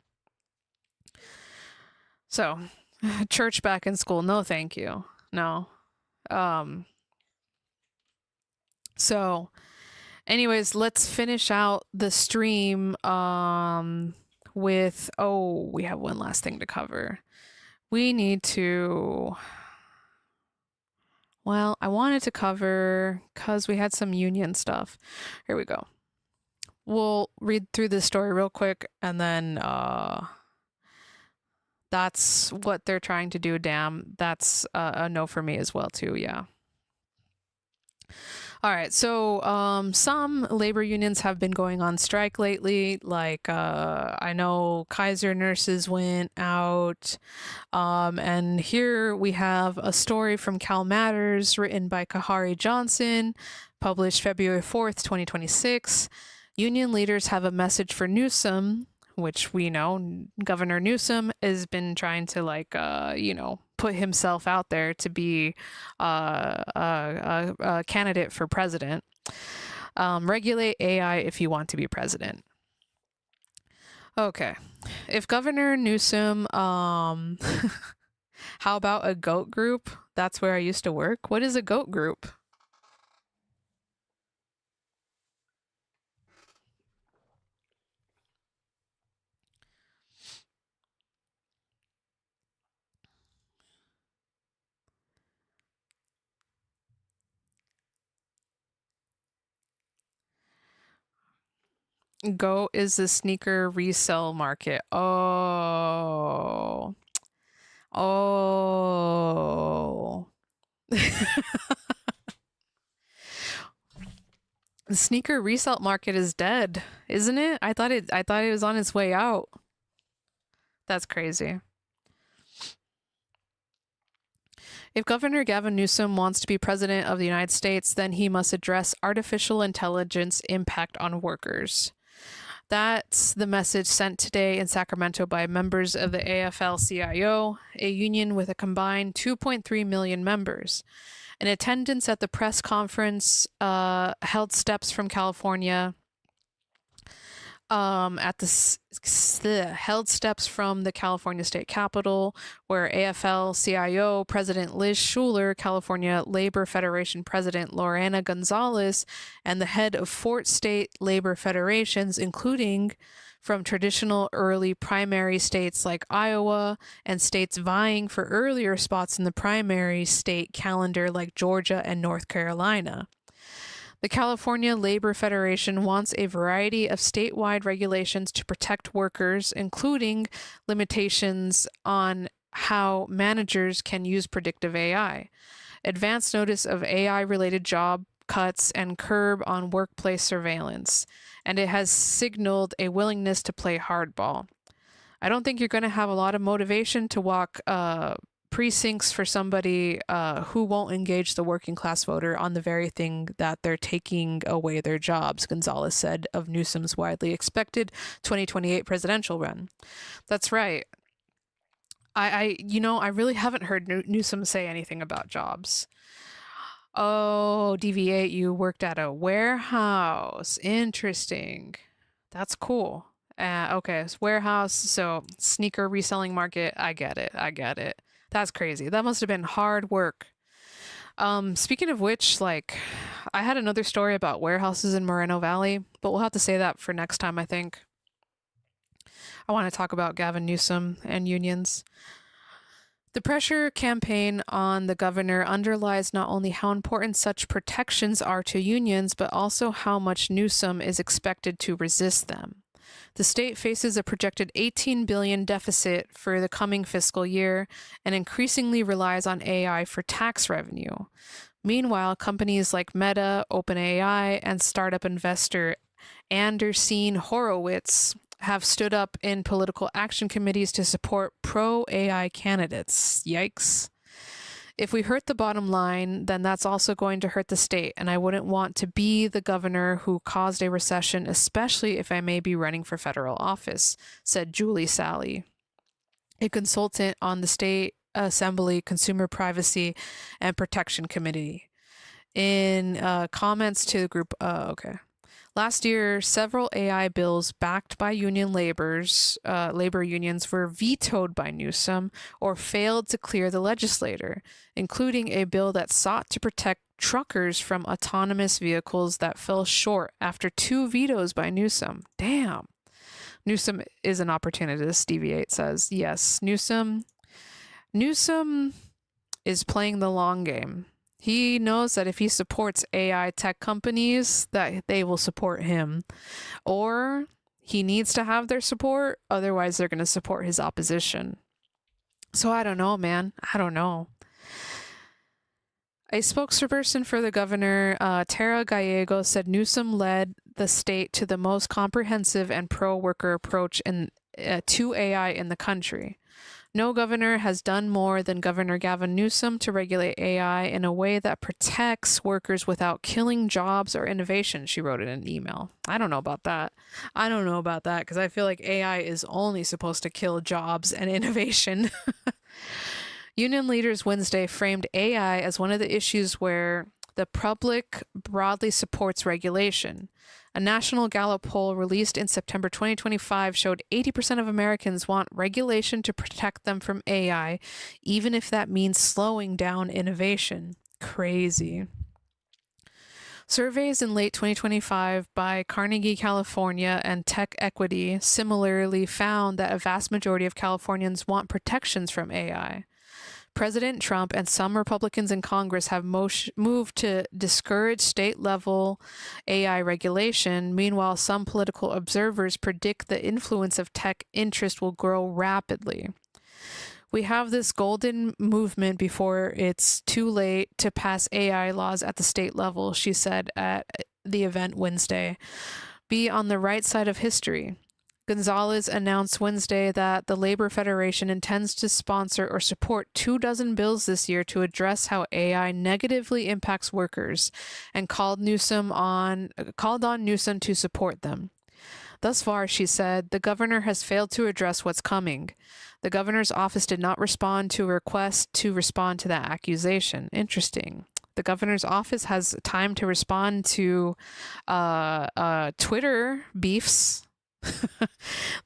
So church back in school, no thank you. No. So anyways, let's finish out the stream with, we have one last thing to cover. We need to, well, I wanted to cover, because we had some union stuff. Here we go. We'll read through this story real quick, and then that's what they're trying to do, damn. That's a no for me as well, too, yeah. All right, so some labor unions have been going on strike lately. Like I know Kaiser nurses went out, and here we have a story from Cal Matters written by Kahari Johnson, published February 4th, 2026. Union leaders have a message for Newsom, which we know Governor Newsom has been trying to, like, you know, put himself out there to be a candidate for president. Regulate AI if you want to be president. Okay. If Governor Newsom, how about a GOAT group? That's where I used to work. What is a GOAT group? Go is the sneaker resale market. Oh. The sneaker resale market is dead, isn't it? I thought it was on its way out. That's crazy. If Governor Gavin Newsom wants to be president of the United States, then he must address artificial intelligence impact on workers. That's the message sent today in Sacramento by members of the AFL-CIO, a union with a combined 2.3 million members. In attendance at the press conference held steps from California held steps from the California State Capitol, where AFL-CIO President Liz Schuler, California Labor Federation President Lorena Gonzalez, and the head of 4 state labor federations, including from traditional early primary states like Iowa and states vying for earlier spots in the primary state calendar like Georgia and North Carolina. The California Labor Federation wants a variety of statewide regulations to protect workers, including limitations on how managers can use predictive AI, advance notice of AI-related job cuts, and curb on workplace surveillance. And it has signaled a willingness to play hardball. I don't think you're going to have a lot of motivation to walk precincts for somebody who won't engage the working class voter on the very thing that they're taking away their jobs, Gonzalez said of Newsom's widely expected 2028 presidential run. That's right. I really haven't heard Newsom say anything about jobs. Oh, DV8, you worked at a warehouse. Interesting. That's cool. Okay, it's warehouse, so sneaker reselling market. I get it. That's crazy. That must have been hard work. Speaking of which, like, I had another story about warehouses in Moreno Valley, but we'll have to say that for next time, I think. I want to talk about Gavin Newsom and unions. The pressure campaign on the governor underlies not only how important such protections are to unions, but also how much Newsom is expected to resist them. The state faces a projected $18 billion deficit for the coming fiscal year and increasingly relies on AI for tax revenue. Meanwhile, companies like Meta, OpenAI, and startup investor Andreessen Horowitz have stood up in political action committees to support pro-AI candidates. Yikes. If we hurt the bottom line, then that's also going to hurt the state, and I wouldn't want to be the governor who caused a recession, especially if I may be running for federal office, said Julie Sally, a consultant on the State Assembly Consumer Privacy and Protection Committee. In comments to the group, last year, several AI bills backed by labor unions were vetoed by Newsom or failed to clear the legislature, including a bill that sought to protect truckers from autonomous vehicles that fell short after 2 vetoes by Newsom. Damn. Newsom is an opportunist, Deviate says. Yes, Newsom is playing the long game. He knows that if he supports AI tech companies, that they will support him. Or he needs to have their support, otherwise they're going to support his opposition. So I don't know, man. I don't know. A spokesperson for the governor, Tara Gallego, said Newsom led the state to the most comprehensive and pro-worker approach to AI in the country. No governor has done more than Governor Gavin Newsom to regulate AI in a way that protects workers without killing jobs or innovation, she wrote in an email. I don't know about that. Because I feel like AI is only supposed to kill jobs and innovation. Union leaders Wednesday framed AI as one of the issues where the public broadly supports regulation. A national Gallup poll released in September 2025 showed 80% of Americans want regulation to protect them from AI, even if that means slowing down innovation. Crazy. Surveys in late 2025 by Carnegie California and Tech Equity similarly found that a vast majority of Californians want protections from AI. President Trump and some Republicans in Congress have moved to discourage state-level AI regulation. Meanwhile, some political observers predict the influence of tech interest will grow rapidly. We have this golden movement before it's too late to pass AI laws at the state level, she said at the event Wednesday. Be on the right side of history. Gonzalez announced Wednesday that the Labor Federation intends to sponsor or support 24 bills this year to address how AI negatively impacts workers, and called on Newsom to support them. Thus far, she said, the governor has failed to address what's coming. The governor's office did not respond to a request to respond to that accusation. Interesting. The governor's office has time to respond to Twitter beefs.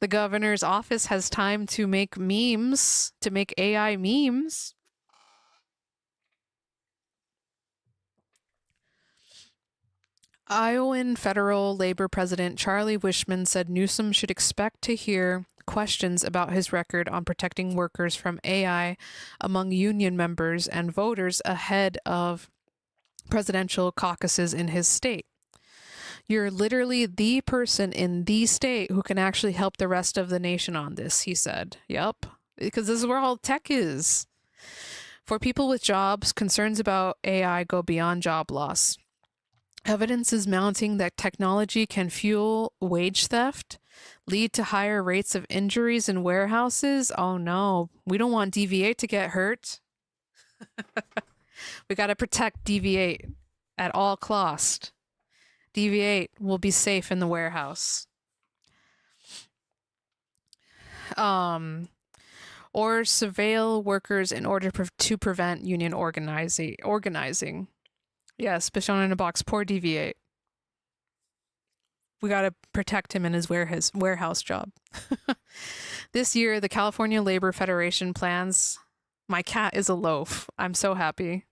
The governor's office has time to make memes, to make AI memes. Iowan federal labor president Charlie Wishman said Newsom should expect to hear questions about his record on protecting workers from AI among union members and voters ahead of presidential caucuses in his state. You're literally the person in the state who can actually help the rest of the nation on this, he said. Yep, because this is where all tech is. For people with jobs, concerns about AI go beyond job loss. Evidence is mounting that technology can fuel wage theft, lead to higher rates of injuries in warehouses. Oh no, we don't want DV8 to get hurt. We got to protect DV8 at all cost. DV8 will be safe in the warehouse. Or surveil workers in order to prevent union organizing. Yes, Bichon in a box. Poor DV8. We got to protect him in his warehouse job. This year, the California Labor Federation plans. My cat is a loaf. I'm so happy.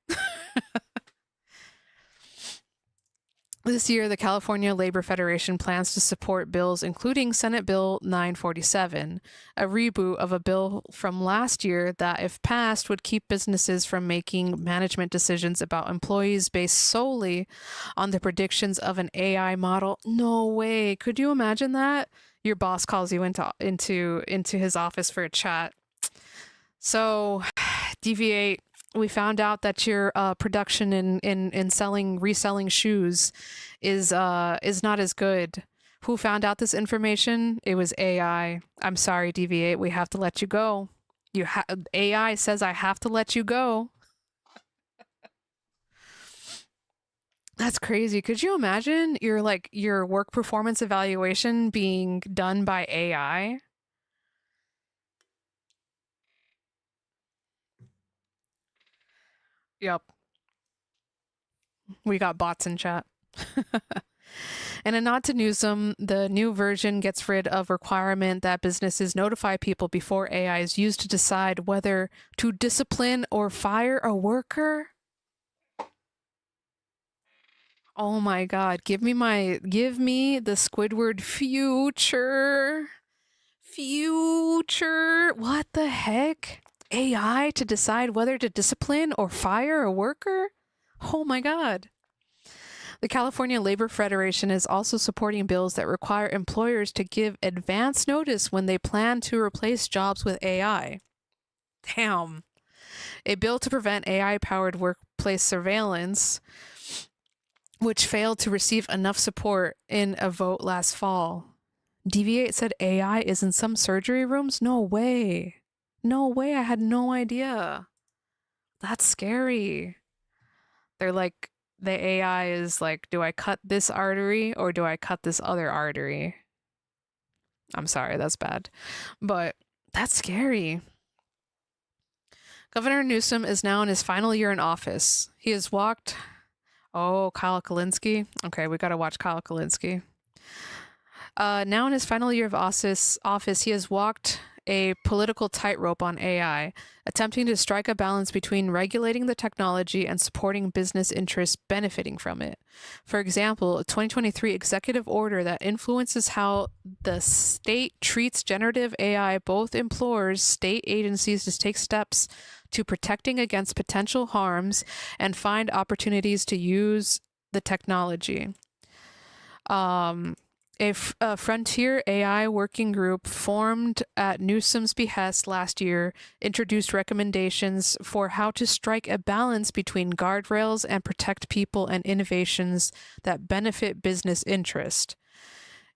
This year, the California Labor Federation plans to support bills including Senate Bill 947, a reboot of a bill from last year that, if passed, would keep businesses from making management decisions about employees based solely on the predictions of an AI model. No way. Could you imagine that? Your boss calls you into his office for a chat. So, Deviate, we found out that your production in reselling shoes is not as good. Who found out this information? It was AI. I'm sorry, Deviate. We have to let you go. AI says I have to let you go. That's crazy. Could you imagine your work performance evaluation being done by AI? Yep. We got bots in chat. And a nod to Newsom, the new version gets rid of requirement that businesses notify people before AI is used to decide whether to discipline or fire a worker. Oh my god, give me the Squidward future. Future. What the heck? AI to decide whether to discipline or fire a worker? Oh my god. The California Labor Federation is also supporting bills that require employers to give advance notice when they plan to replace jobs with AI. Damn. A bill to prevent AI-powered workplace surveillance, which failed to receive enough support in a vote last fall. Deviate said AI is in some surgery rooms? No way. No way. I had no idea. That's scary. They're like, the AI is like, do I cut this artery or do I cut this other artery? I'm sorry, that's bad. But that's scary. Governor Newsom is now in his final year in office. He has walked... Oh, Kyle Kalinske. Okay, we gotta watch Kyle Kalinske. Now in his final year of office, he has walked a political tightrope on AI, attempting to strike a balance between regulating the technology and supporting business interests benefiting from it. For example, a 2023 executive order that influences how the state treats generative AI both implores state agencies to take steps to protecting against potential harms and find opportunities to use the technology. A Frontier AI working group formed at Newsom's behest last year introduced recommendations for how to strike a balance between guardrails and protect people and innovations that benefit business interest.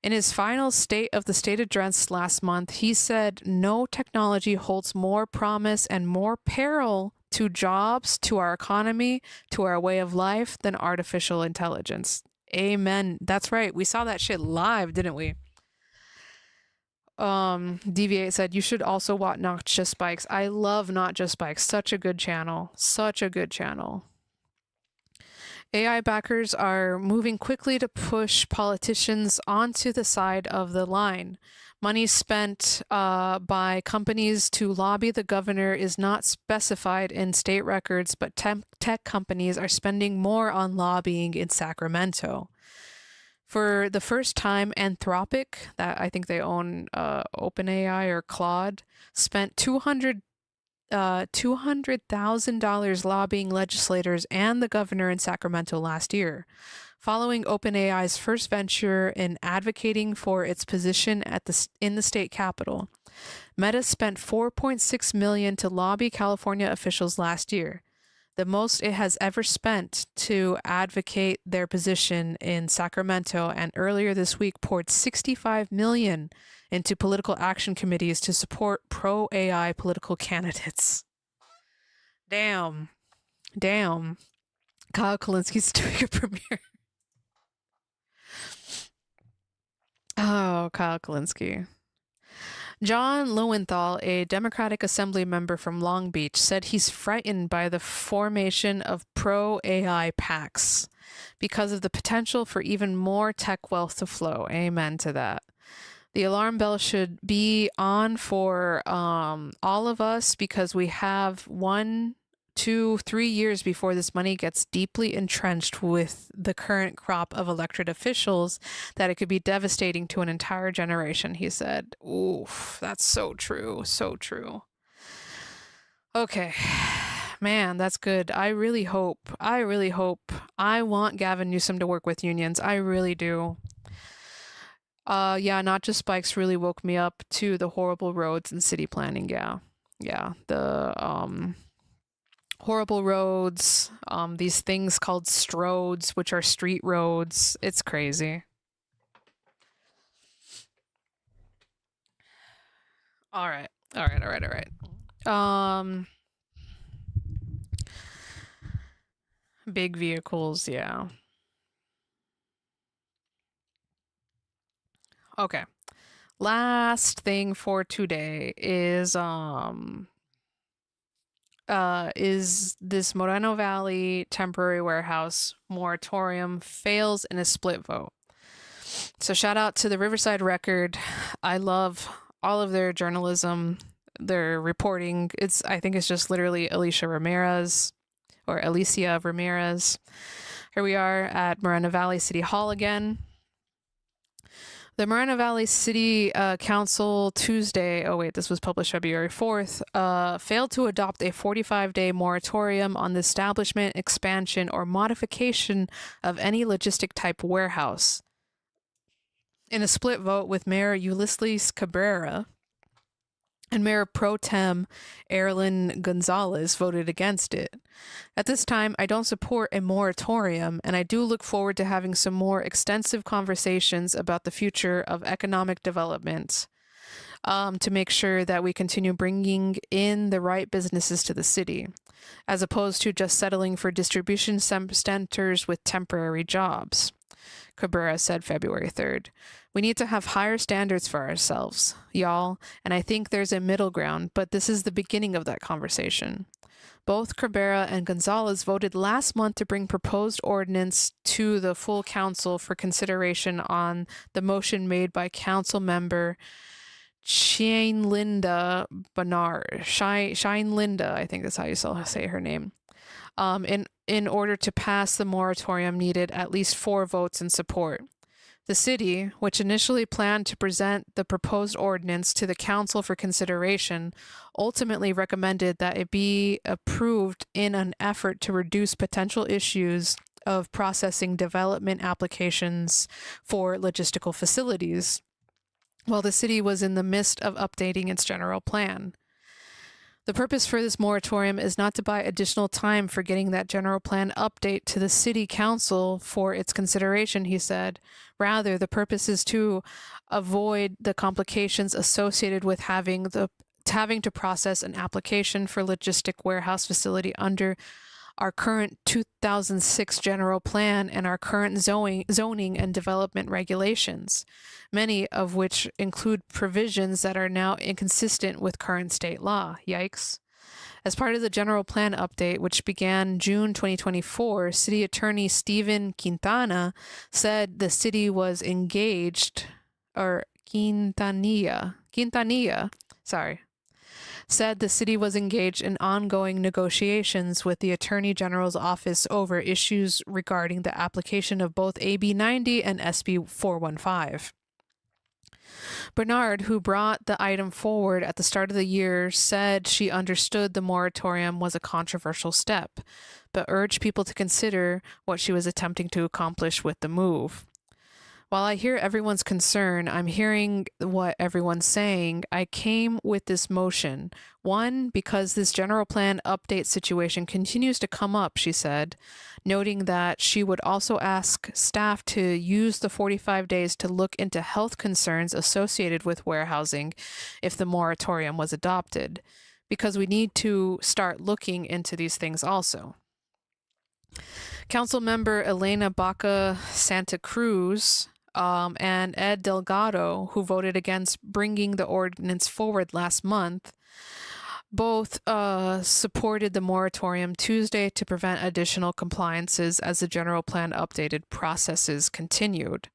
In his final State of the State address last month, he said no technology holds more promise and more peril to jobs, to our economy, to our way of life than artificial intelligence. Amen. That's right. We saw that shit live, didn't we? Deviate said, you should also watch Not Just Bikes. I love Not Just Bikes. Such a good channel. Such a good channel. AI backers are moving quickly to push politicians onto the side of the line. Money spent by companies to lobby the governor is not specified in state records, but tech companies are spending more on lobbying in Sacramento. For the first time, Anthropic, that I think they own OpenAI or Claude, spent $200,000 lobbying legislators and the governor in Sacramento last year, following OpenAI's first venture in advocating for its position in the state capitol. Meta spent $4.6 million to lobby California officials last year, the most it has ever spent to advocate their position in Sacramento, and earlier this week poured $65 million into political action committees to support pro-AI political candidates. Damn. Kyle Kalinski's doing a premiere. Oh, Kyle Kalinske. John Lowenthal, a Democratic Assembly member from Long Beach, said he's frightened by the formation of pro-AI PACs because of the potential for even more tech wealth to flow. Amen to that. The alarm bell should be on for all of us because we have 1, 2-3 years before this money gets deeply entrenched with the current crop of elected officials that it could be devastating to an entire generation, he said. Oof, that's so true. So true. Okay. Man, that's good. I really hope. I want Gavin Newsom to work with unions. I really do. Yeah, not just spikes really woke me up to the horrible roads and city planning. Yeah, the horrible roads, these things called stroads, which are street roads. It's crazy. All right. Big vehicles, yeah. Okay. Last thing for today is this Moreno Valley temporary warehouse moratorium fails in a split vote. So shout out to the Riverside Record. I love all of their journalism, their reporting. I think it's just literally Alicia Ramirez. Here we are at Moreno Valley City Hall again. The Moreno Valley City Council Tuesday, this was published February 4th, failed to adopt a 45-day moratorium on the establishment, expansion, or modification of any logistic-type warehouse. In a split vote with Mayor Ulysses Cabrera and Mayor Pro Tem Erlen Gonzalez voted against it. At this time, I don't support a moratorium, and I do look forward to having some more extensive conversations about the future of economic development to make sure that we continue bringing in the right businesses to the city, as opposed to just settling for distribution centers with temporary jobs, Cabrera said February 3rd. We need to have higher standards for ourselves, y'all, and I think there's a middle ground, but this is the beginning of that conversation. Both Cabrera and Gonzalez voted last month to bring proposed ordinance to the full council for consideration on the motion made by council member Linda Bernard. Linda, I think that's how you say her name. In order to pass the moratorium needed at least 4 votes in support. The city, which initially planned to present the proposed ordinance to the council for consideration, ultimately recommended that it be approved in an effort to reduce potential issues of processing development applications for logistical facilities, while the city was in the midst of updating its general plan. The purpose for this moratorium is not to buy additional time for getting that general plan update to the city council for its consideration, he said. Rather, the purpose is to avoid the complications associated with having to process an application for logistic warehouse facility under our current 2006 general plan and our current zoning and development regulations, many of which include provisions that are now inconsistent with current state law. Yikes. As part of the general plan update, which began June 2024, City Attorney Steven Quintanilla said the city was engaged, said the city was engaged in ongoing negotiations with the Attorney General's office over issues regarding the application of both AB 90 and SB 415. Bernard, who brought the item forward at the start of the year, said she understood the moratorium was a controversial step, but urged people to consider what she was attempting to accomplish with the move. While I hear everyone's concern, I'm hearing what everyone's saying. I came with this motion. 1, because this general plan update situation continues to come up, she said, noting that she would also ask staff to use the 45 days to look into health concerns associated with warehousing if the moratorium was adopted, because we need to start looking into these things also. Council member Elena Baca Santa Cruz and Ed Delgado, who voted against bringing the ordinance forward last month, both supported the moratorium Tuesday to prevent additional compliances as the general plan updated processes continued.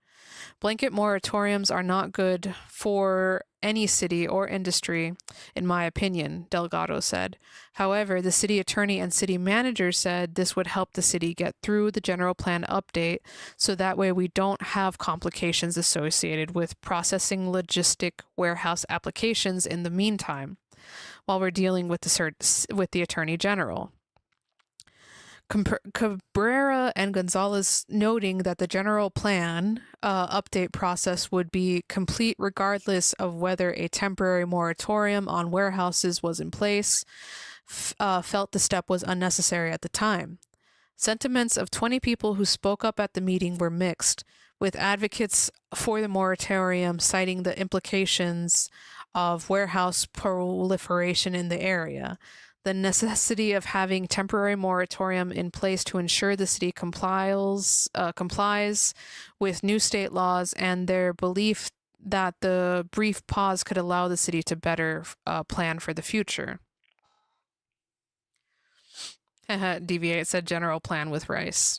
Blanket moratoriums are not good for any city or industry, in my opinion, Delgado said. However, the city attorney and city manager said this would help the city get through the general plan update so that way we don't have complications associated with processing logistic warehouse applications in the meantime while we're dealing with the attorney general. Cabrera and Gonzalez noting that the general plan update process would be complete regardless of whether a temporary moratorium on warehouses was in place, felt the step was unnecessary at the time. Sentiments of 20 people who spoke up at the meeting were mixed, with advocates for the moratorium citing the implications of warehouse proliferation in the area, the necessity of having temporary moratorium in place to ensure the city complies with new state laws, and their belief that the brief pause could allow the city to better plan for the future. Deviate said general plan with rice.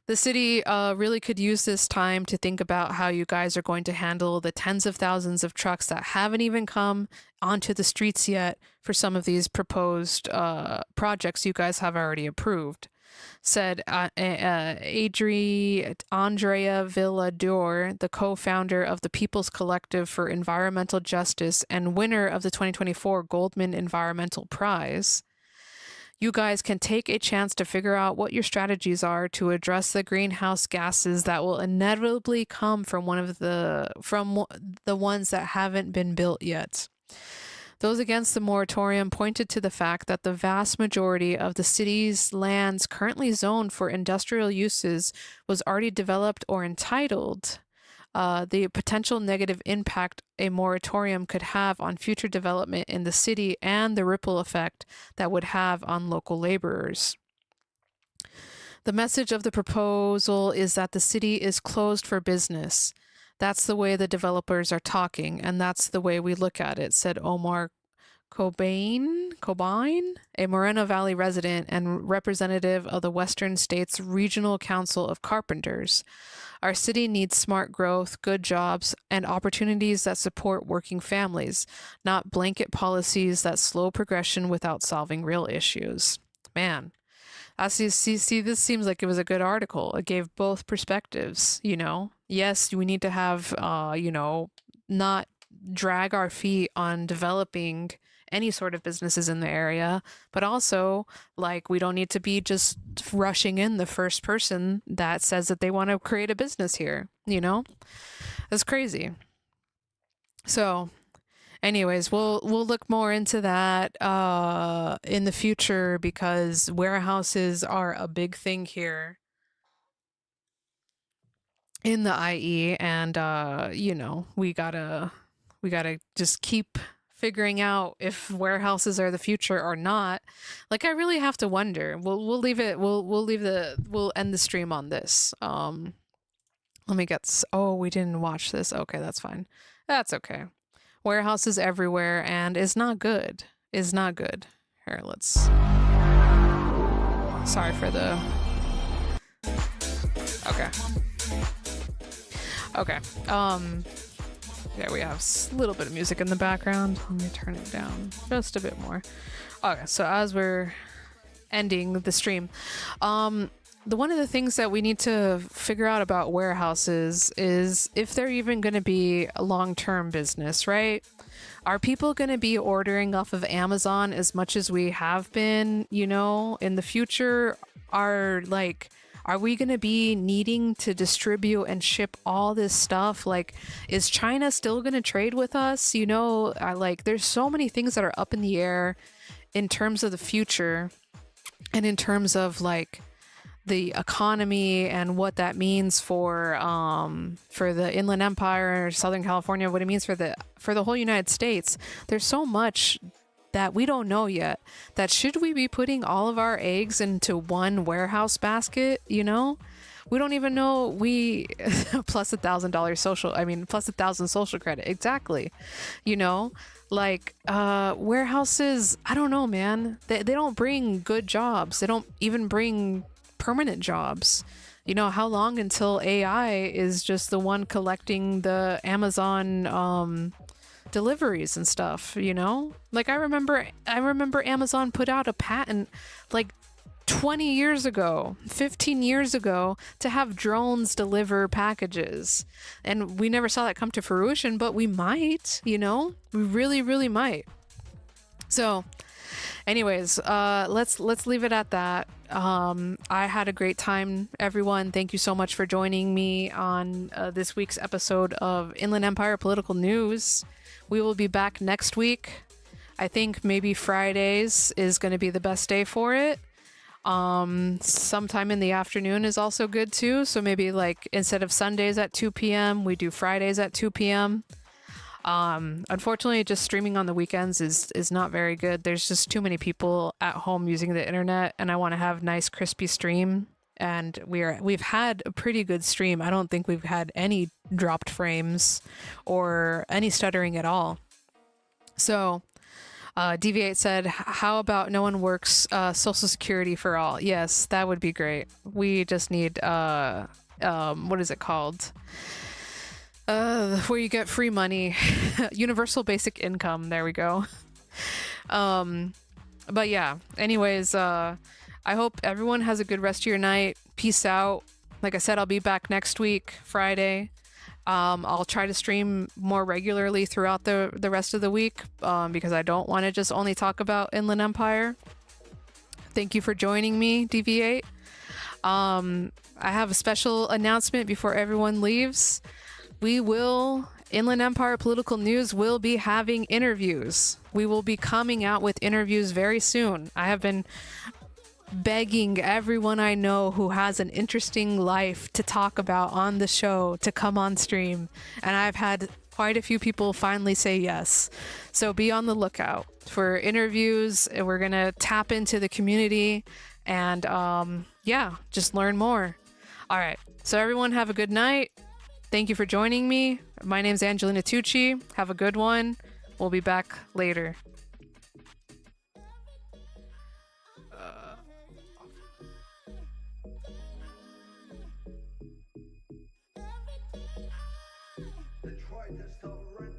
The city really could use this time to think about how you guys are going to handle the tens of thousands of trucks that haven't even come onto the streets yet for some of these proposed projects you guys have already approved, said Andrea Villador, the co-founder of the People's Collective for Environmental Justice and winner of the 2024 Goldman Environmental Prize. You guys can take a chance to figure out what your strategies are to address the greenhouse gases that will inevitably come from the ones that haven't been built yet. Those against the moratorium pointed to the fact that the vast majority of the city's lands currently zoned for industrial uses was already developed or entitled. The potential negative impact a moratorium could have on future development in the city and the ripple effect that would have on local laborers. The message of the proposal is that the city is closed for business. That's the way the developers are talking, and that's the way we look at it, said Omar Cobain, a Moreno Valley resident and representative of the Western States Regional Council of Carpenters. Our city needs smart growth, good jobs, and opportunities that support working families, not blanket policies that slow progression without solving real issues. Man, as you see, this seems like it was a good article. It gave both perspectives, you know. Yes, we need to have, not drag our feet on developing any sort of businesses in the area, but also like we don't need to be just rushing in the first person that says that they want to create a business here, you know? That's crazy. So anyways, we'll look more into that in the future because warehouses are a big thing here in the IE, and we gotta just keep figuring out if warehouses are the future or not. Like, I really have to wonder. We'll end the stream on this. Let me get. Oh, we didn't watch this. Okay, that's fine. That's okay. Warehouses everywhere, and is not good. Is not good. Here, let's. Sorry for the. Okay. Okay. Yeah, we have a little bit of music in the background. Let me turn it down just a bit more. Okay, so as we're ending the stream, one of the things that we need to figure out about warehouses is if they're even going to be a long-term business, right? Are people going to be ordering off of Amazon as much as we have been, in the future? Are we going to be needing to distribute and ship all this stuff? Like, is China still going to trade with us? There's so many things that are up in the air in terms of the future and in terms of the economy and what that means for the Inland Empire, Southern California, what it means for the whole United States. There's so much that we don't know yet. That should we be putting all of our eggs into one warehouse basket? We don't even know. Plus $1,000 social credit. Exactly. Warehouses, I don't know, man. They don't bring good jobs. They don't even bring permanent jobs. You know, how long until AI is just the one collecting the Amazon deliveries and stuff, you know? Like I remember Amazon put out a patent like 20 years ago, 15 years ago, to have drones deliver packages. And we never saw that come to fruition, but we might, you know? We really, really might. So, anyways, let's leave it at that. I had a great time, everyone. Thank you so much for joining me on this week's episode of Inland Empire Political News. We will be back next week. I think maybe Fridays is going to be the best day for it. Sometime in the afternoon is also good too. So maybe like instead of Sundays at 2 p.m., we do Fridays at 2 p.m. Unfortunately, just streaming on the weekends is not very good. There's just too many people at home using the internet, and I want to have nice crispy stream. And we've had a pretty good stream. I don't think we've had any dropped frames or any stuttering at all. So Deviate said, how about no one works Social Security for all? Yes, that would be great. We just need what is it called? Where you get free money. Universal basic income. There we go. But yeah, anyways, I hope everyone has a good rest of your night. Peace out. Like I said, I'll be back next week, Friday. I'll try to stream more regularly throughout the rest of the week because I don't want to just only talk about Inland Empire. Thank you for joining me, Deviate. I have a special announcement before everyone leaves. Inland Empire Political News will be having interviews. We will be coming out with interviews very soon. I have been begging everyone I know who has an interesting life to talk about on the show to come on stream. And I've had quite a few people finally say yes. So be on the lookout for interviews. We're going to tap into the community and just learn more. All right. So everyone have a good night. Thank you for joining me. My name's Angelina Tucci. Have a good one. We'll be back later. Detroit is still running.